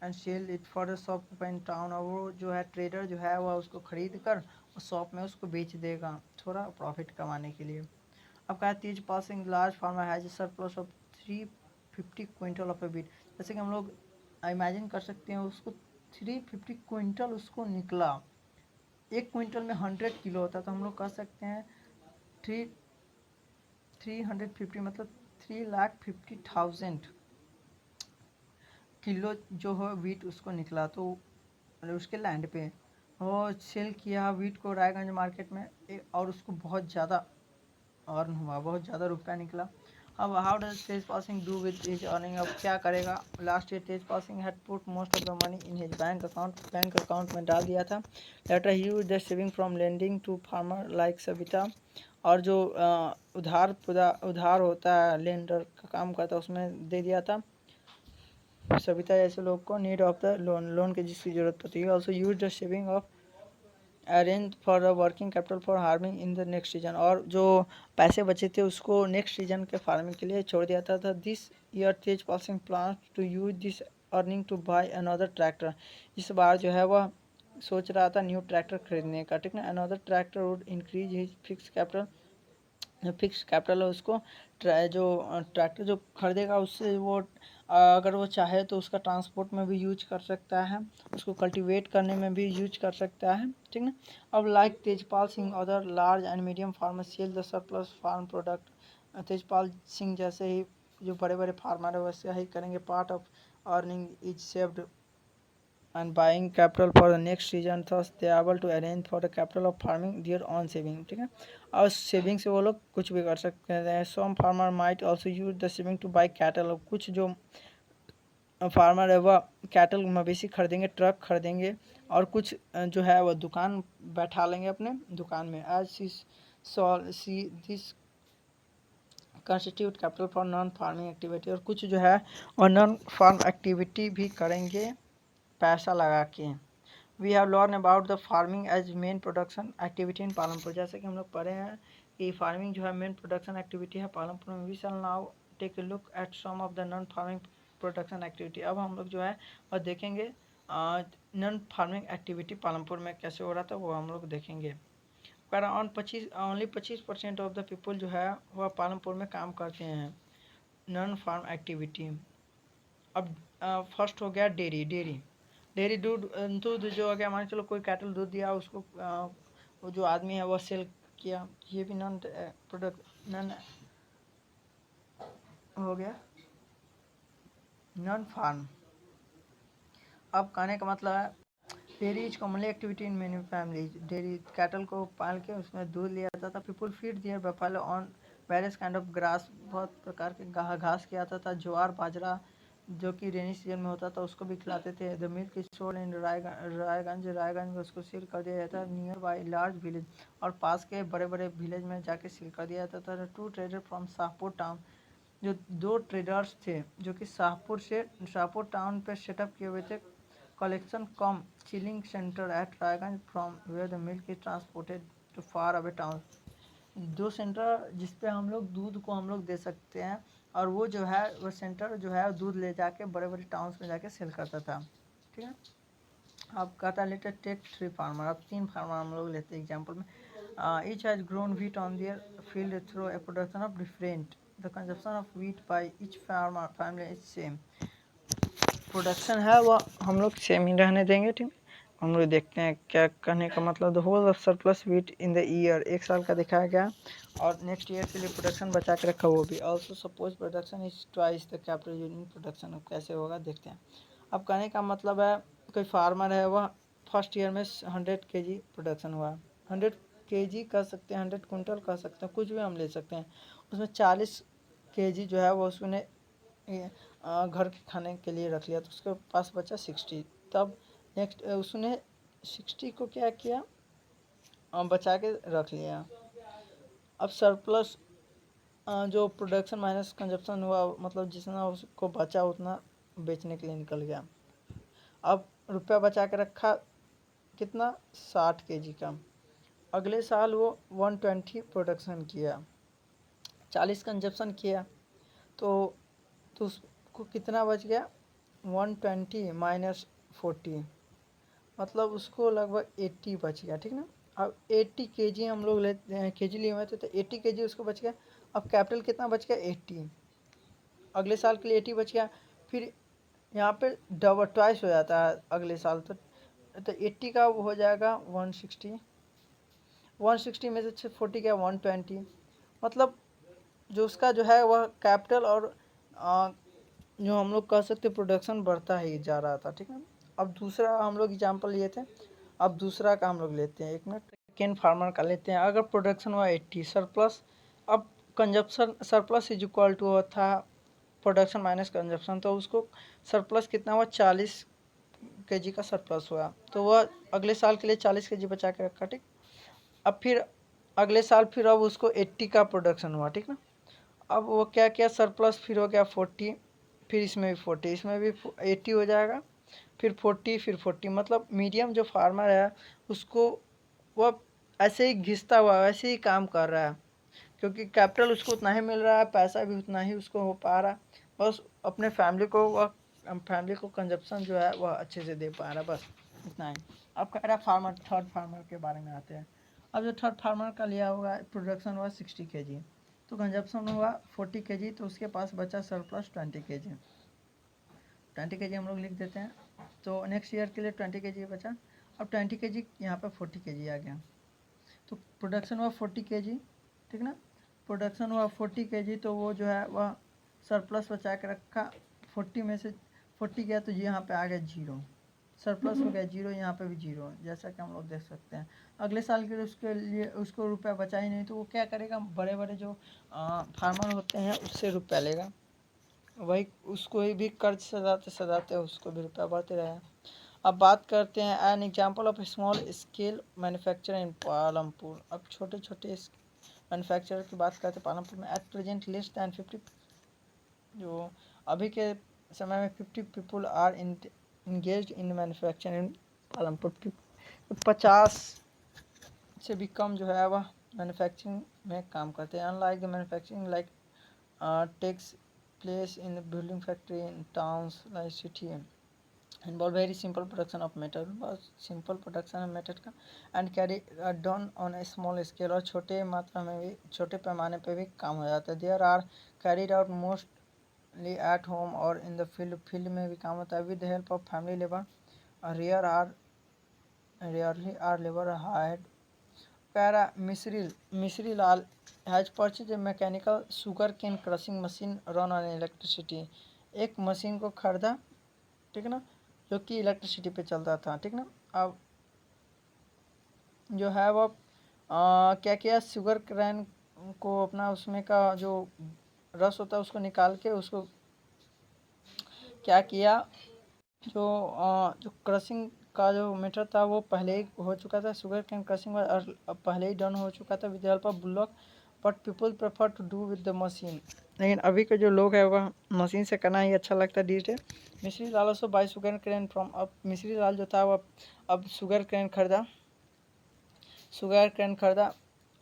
Speaker 1: and sell it for the shop in town. और वो जो है ट्रेडर जो है वह उसको खरीद कर शॉप में उसको बेच देगा थोड़ा प्रॉफिट कमाने के लिए। अब कहा Tejpal Singh large farmer has surplus of 350 quintal of a wheat. जैसे कि हम लोग इमेजिन कर सकते हैं उसको 350 क्विंटल उसको निकला। एक क्विंटल में 100 किलो होता है, तो हम लोग कह सकते हैं थ्री 350 मतलब 3,50,000 किलो जो है वीट उसको निकला। तो उसके लैंड पे वो सेल किया वीट को रायगंज मार्केट में और उसको बहुत ज़्यादा अर्न हुआ, बहुत ज़्यादा रुपया निकला। अब how does Tejpal Singh do with his earning, अब क्या करेगा। Last year Tejpal Singh had put most of the money in his bank account में डाल दिया था। Later he used the saving from lending to farmer like Savita. और जो उधार होता है, लेंडर का काम करता है, उसमें दे दिया था सविता जैसे लोग को नीड ऑफ द लोन की जिसकी जरूरत पड़ती है। Also use the saving of arrange for the working capital for farming in the next season. और जो पैसे बचे थे उसको नेक्स्ट सीजन के फार्मिंग के लिए छोड़ दिया था। This year Tejpal Singh plan to use this earning to buy another tractor. इस बार जो है वह सोच रहा था न्यू ट्रैक्टर खरीदने का। ठीक है, another tractor would increase his fix capital. जो फिक्स कैपिटल है उसको जो ट्रैक्टर जो खरीदेगा उससे वो अगर वो चाहे तो उसका ट्रांसपोर्ट में भी यूज कर सकता है, उसको कल्टीवेट करने में भी यूज कर सकता है। ठीक ना। अब like Tejpal Singh other large and medium farmer sell the surplus farm product. Tejpal Singh जैसे ही जो बड़े बड़े फार्मर है वैसे ही करेंगे। Part of earning is saved and buying capital for the next season, thus they are able to arrange for the capital of farming their own saving। ठीक है, और सेविंग से वो लोग कुछ भी कर सकते हैं। Some farmer might also use the saving to buy cattle. कुछ जो फार्मर है वह कैटल मवेशी खरीदेंगे, ट्रक खरीदेंगे, और कुछ जो है वह दुकान बैठा लेंगे अपने दुकान में। As see this constitute capital for non farming activity. और कुछ जो है और नॉन फार्म एक्टिविटी भी करेंगे पैसा लगा के। We have learn about the farming as main production activity in Palampur. जैसे कि हम लोग पढ़े हैं कि फार्मिंग जो है मेन प्रोडक्शन एक्टिविटी है पालमपुर में। We shall now take a look at some of the non farming production activity. अब हम लोग जो है और देखेंगे नॉन फार्मिंग एक्टिविटी पालमपुर में कैसे हो रहा था वो हम लोग देखेंगे। ऑन 25% ऑफ द पीपल जो है वह पालमपुर में काम करते हैं नॉन फार्म एक्टिविटी। अब फर्स्ट हो गया डेयरी दूध जो हो गया, मान चलो कोई कैटल दूध दिया उसको वो जो आदमी है वो सेल किया, ये भी नॉन प्रोडक्ट नॉन हो गया नॉन फार्म। अब कहने का मतलब है dairy is commonly activity in many families. Dairy cattle को पाल के उसमें दूध लिया जाता था। People feed their buffalo on various kind of grass. बहुत प्रकार के घास किया जाता था। ज्वार बाजरा जो कि रेनी सीजन में होता था उसको भी खिलाते थे। The milk is sold in Raiganj में उसको सील कर दिया जाता है नियर बाई लार्ज विलेज। और पास के बड़े बड़े विलेज में जाके सील कर दिया जाता था। Two trader from Shahpur town, जो दो ट्रेडर्स थे जो कि शाहपुर टाउन पे सेटअप किए हुए थे collection cum chilling centre at Raiganj from where the milk is transported to far away town. दो सेंटर जिस पे हम लोग दूध को हम लोग दे सकते हैं, और वो जो है वो सेंटर जो है दूध ले जाके बड़े बड़े टाउन्स में जाके सेल करता था। ठीक है, अब कहता है लेटर टेक 3 फार्मर, अब 3 फार्मर हम लोग लेते हैं एग्जाम्पल में। Each has grown wheat on their field through a production of different, the consumption of wheat by each farmer family is same. Production है वह हम लोग सेम ही रहने देंगे, ठीक है। हम लोग देखते हैं क्या कहने का मतलब। The whole of surplus wheat in the year, एक साल का दिखाया गया और नेक्स्ट ईयर के लिए प्रोडक्शन बचा के रखा वो भी। Also suppose production is twice the capital unit production, कैसे होगा देखते हैं। अब कहने का मतलब है कोई फार्मर है वह फर्स्ट ईयर में 100 केजी प्रोडक्शन हुआ, 100 केजी कह सकते हैं, 100 कुंटल कह सकते हैं, कुछ भी हम ले सकते हैं। उसमें 40 केजी जो है वो उसने घर के खाने के लिए रख लिया, तो उसके पास बचा 60। तब नेक्स्ट उसने 60 को क्या किया, बचा के रख लिया। अब सरप्लस जो प्रोडक्शन माइनस कंजप्शन हुआ, मतलब जितना उसको बचा उतना बेचने के लिए निकल गया। अब रुपया बचा के रखा कितना, 60 केजी का। अगले साल वो 120 प्रोडक्शन किया, 40 कंजप्शन किया, तो उसको कितना बच गया, 120 माइनस 40, मतलब उसको लगभग 80 बच गया, ठीक ना। अब 80 केजी हम लोग लेते हैं, केजी लिए हुए थे, तो 80 केजी उसको बच गया। अब कैपिटल कितना बच गया, 80। अगले साल के लिए 80 बच गया। फिर यहाँ पे डबल ट्वाइस हो जाता है अगले साल, तो 80 का वो हो जाएगा 160, 160 में से 40 क्या 120, मतलब जो उसका जो है वह कैपिटल और जो हम लोग कह सकते प्रोडक्शन बढ़ता ही जा रहा था, ठीक है। अब दूसरा हम लोग एग्जाम्पल लिए थे, अब दूसरा का हम लोग लेते हैं, एक मिनट। सेकेंड फार्मर का लेते हैं। अगर प्रोडक्शन हुआ 80 सरप्लस, अब consumption surplus is equal to the production minus consumption, तो उसको सरप्लस कितना हुआ, 40 केजी का सरप्लस हुआ, तो वह अगले साल के लिए 40 केजी बचा के रखा, ठीक। अब फिर अगले साल फिर अब उसको 80 का प्रोडक्शन हुआ, ठीक ना। अब वो क्या किया, सरप्लस फिर हो गया 40, फिर इसमें भी 40, इसमें भी 80 हो जाएगा, फिर 40, फिर 40, मतलब मीडियम जो फार्मर है उसको वह ऐसे ही घिसता हुआ वैसे ही काम कर रहा है, क्योंकि कैपिटल उसको उतना ही मिल रहा है, पैसा भी उतना ही उसको हो पा रहा है, बस अपने फैमिली को कंजप्शन जो है वह अच्छे से दे पा रहा है, बस इतना ही। अब कह रहा फार्मर, थर्ड फार्मर के बारे में आते हैं। अब जो थर्ड फार्मर का लिया होगा, प्रोडक्शन हुआ 60 केजी, तो कंजप्शन हुआ 40 केजी, तो उसके पास बचा सरप्लस 20 केजी, 20 केजी हम लोग लिख देते हैं। तो नेक्स्ट ईयर के लिए 20 केजी बचा। अब 20 केजी यहाँ पर 40 केजी आ गया, तो प्रोडक्शन हुआ 40 केजी, ठीक ना। प्रोडक्शन हुआ 40 केजी, तो वो जो है वह सरप्लस बचा के रखा, 40 में से 40 गया तो यहाँ पे आ गया 0, सरप्लस हो गया 0, यहाँ पे भी 0, जैसा कि हम लोग देख सकते हैं। अगले साल के लिए उसके लिए उसको रुपया बचा ही नहीं, तो वो क्या करेगा, बड़े बड़े जो फार्मर होते हैं उससे रुपया लेगा, वही उसको भी कर्ज सजाते सजाते उसको भी रुपया बढ़ते रहेगा। अब बात करते हैं an example of small scale manufacture इन पालमपुर। अब छोटे छोटे मैन्युफैक्चरर की बात करते हैं पालमपुर में। एट प्रेजेंट लेस दैन 50, जो अभी के समय में 50 people are engage in manufacturing in Palampur. 50 से भी कम जो है वह मैन्युफैक्चरिंग में काम करते हैं। Unlike the manufacturing like takes place in building factory in towns like city, involve very simple production of metal, बहुत सिंपल प्रोडक्शन है मेटल का, and carry done on a small scale, और छोटे मात्रा में भी, छोटे पैमाने पे भी काम हो जाता है। There are carried out mostly at home और इन द फील्ड, फील्ड में भी काम होता है with the help of family labour, rarely are labour hired. कह रहा Mishri Lal has purchase a mechanical sugar cane crushing machine run on electricity, एक machine को खरीदा, ठीक ना, जो कि इलेक्ट्रिसिटी पे चलता था, ठीक ना। अब जो है वो क्या किया, शुगर कैन को अपना उसमें का जो रस होता है उसको निकाल के उसको क्या किया, जो क्रशिंग का जो मेथड था वो पहले ही हो चुका था, शुगर कैन क्रशिंग पहले ही डन हो चुका था with the help of bullock, but people prefer to do with the machine, लेकिन अभी के जो लोग हैं वह मशीन से करना ही अच्छा लगता है डीटे। Mishri Lal also buy sugar cane from, अब मिश्री लाल जो था वह अब शुगर कैन खरीदा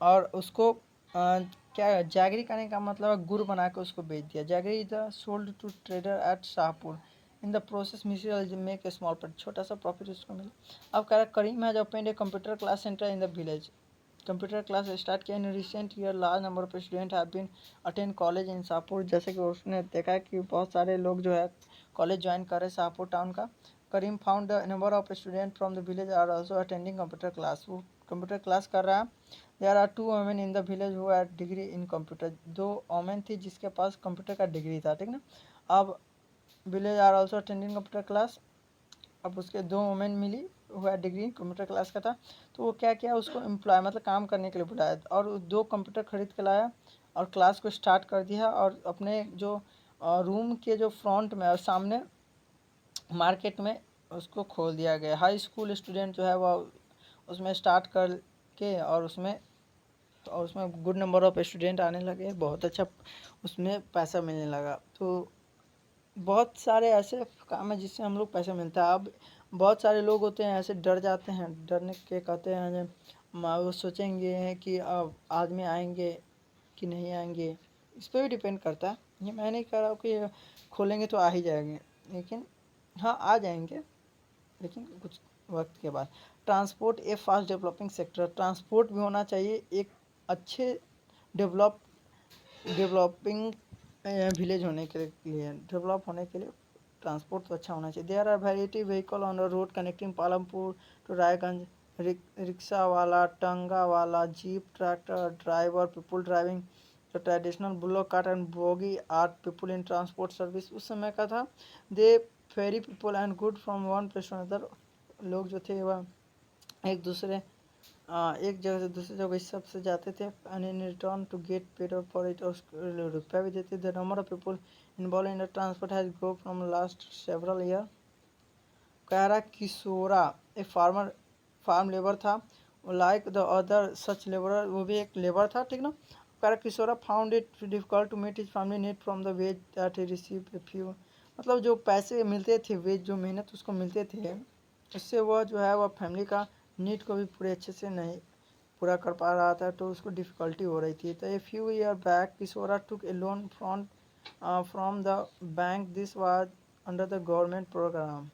Speaker 1: और उसको क्या जैगरी करने का मतलब गुड़ बना के उसको बेच दिया। Jaggery is sold to trader at Shahpur, in the process miss make a small profit, छोटा सा प्रॉफिट उसको मिला। अब कह रहा Karim has opened a computer class centre in the village, computer class start किया in recent year, large number of student have been attend college in Shahpur. जैसे कि उसने देखा है कि बहुत सारे लोग जो है कॉलेज ज्वाइन कर रहे हैं शाहपुर टाउन का। Karim found the number of student from the village are also attending computer class, वो कंप्यूटर क्लास कर रहा है। There are 2 women in the village who had degree in computer, 2 women थी जिसके पास कंप्यूटर का डिग्री था, ठीक ना। अब village are also attending computer class, अब उसके 2 वुमेन मिली हुआ डिग्री कंप्यूटर क्लास का था। तो वो क्या किया, उसको एम्प्लॉय मतलब काम करने के लिए बुलाया और 2 कंप्यूटर खरीद के लाया और क्लास को स्टार्ट कर दिया। और अपने जो रूम के जो फ्रंट में और सामने मार्केट में उसको खोल दिया गया। हाई स्कूल स्टूडेंट जो है वह उसमें स्टार्ट कर के और उसमें गुड नंबर ऑफ स्टूडेंट आने लगे, बहुत अच्छा उसमें पैसा मिलने लगा। तो बहुत सारे ऐसे काम है जिससे हम लोग पैसा मिलता है। अब बहुत सारे लोग होते हैं ऐसे डर जाते हैं, डरने के कहते हैं वो सोचेंगे कि अब आदमी आएंगे कि नहीं आएंगे, इस पर भी डिपेंड करता है। ये मैं नहीं कह रहा हूँ कि खोलेंगे तो आ ही जाएंगे, लेकिन हाँ आ जाएंगे, लेकिन कुछ वक्त के बाद। ट्रांसपोर्ट ए फास्ट डेवलपिंग सेक्टर, ट्रांसपोर्ट भी होना चाहिए एक अच्छे डेवलप डेवलपिंग विलेज होने के लिए, डेवलप होने के लिए ट्रांसपोर्ट तो अच्छा होना चाहिए। There are variety vehicle on the road connecting Palampur to Raiganj, rickshaw वाला, टंगा वाला, jeep, tractor driver, people driving the traditional bullock cart and bogie are people in transport service. उस समय का था they ferry people and good from one place to another, लोग जो थे वह एक दूसरे एक जगह से दूसरी जगह इस सब से जाते थे and in return to get paid for it, और रुपया भी देते थे। Number of people involve in the transport has grow from last several year. कह रहा किशोरा एक फार्म लेबर था, like the other such labour, वो भी एक लेबर था, ठीक ना। कह रहा Kishora found it difficult to meet his family need from the wage that he receive a few, मतलब जो पैसे मिलते थे वेज जो मेहनत उसको मिलते थे, उससे वह जो है वह फैमिली का नीड को भी पूरे अच्छे से नहीं पूरा कर पा रहा था, तो उसको डिफ़िकल्टी हो रही थी। तो a few year back Kishora took a loan from the bank, this was under the government programme,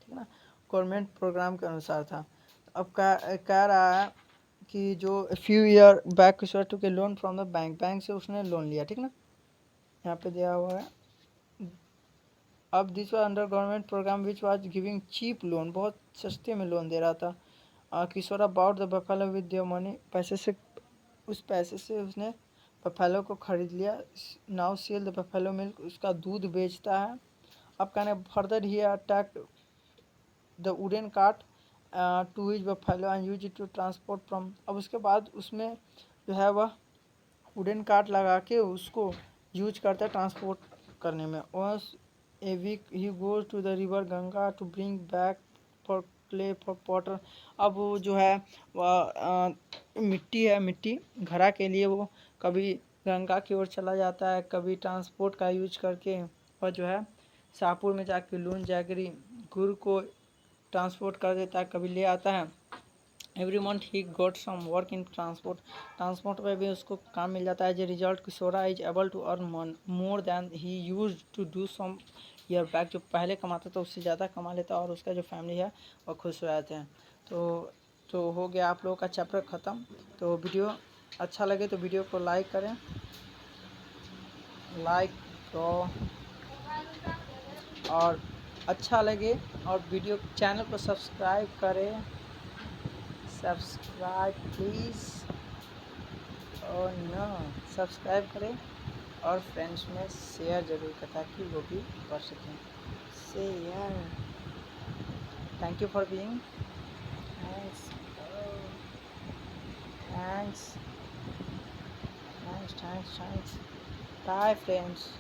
Speaker 1: ठीक ना, गवर्नमेंट प्रोग्राम के अनुसार था। अब कह रहा है कि जो few year back Kishora took a loan from the bank, bank से उसने लोन लिया, ठीक ना, यहाँ पे दिया हुआ है। अब this was under government programme which was giving cheap loan, बहुत सस्ते में लोन दे रहा था। Kishora bought the buffalo with their money, पैसे से उस पैसे से उसने बफेलो को खरीद लिया। Now sell the buffalo milk, उसका दूध बेचता है। अब कहने further he attack the wooden cart to his buffalo and use it to transport from, अब उसके बाद उसमें जो है वह वुडन कार्ट लगा के उसको यूज करता है ट्रांसपोर्ट करने में। Once a week he goes to the river Ganga to bring back for clay for potter, अब वो जो है वह मिट्टी है, मिट्टी घड़ा के लिए वो कभी गंगा की ओर चला जाता है, कभी ट्रांसपोर्ट का यूज करके वह जो है शाहपुर में जाके लून जैगरी गुड़ को ट्रांसपोर्ट कर देता है, कभी ले आता है। Every month he got some work in transport, transport में भी उसको काम मिल जाता है। As a result Kishora is able to earn more than he use to do some year back, जो पहले कमाता था उससे ज़्यादा कमा लेता और उसका जो फैमिली है वो खुश रहते हैं। तो हो गया आप लोगों का चैप्टर ख़त्म। तो वीडियो अच्छा लगे तो वीडियो को लाइक करें, लाइक तो और अच्छा लगे और वीडियो चैनल को सब्सक्राइब करें, सब्सक्राइब प्लीज़, और ना सब्सक्राइब करें और फ्रेंड्स में शेयर ज़रूर करें ताकि वो भी पढ़ सकें। Share, thank you for being, thanks, thanks, thanks, thanks, thanks, bye friends.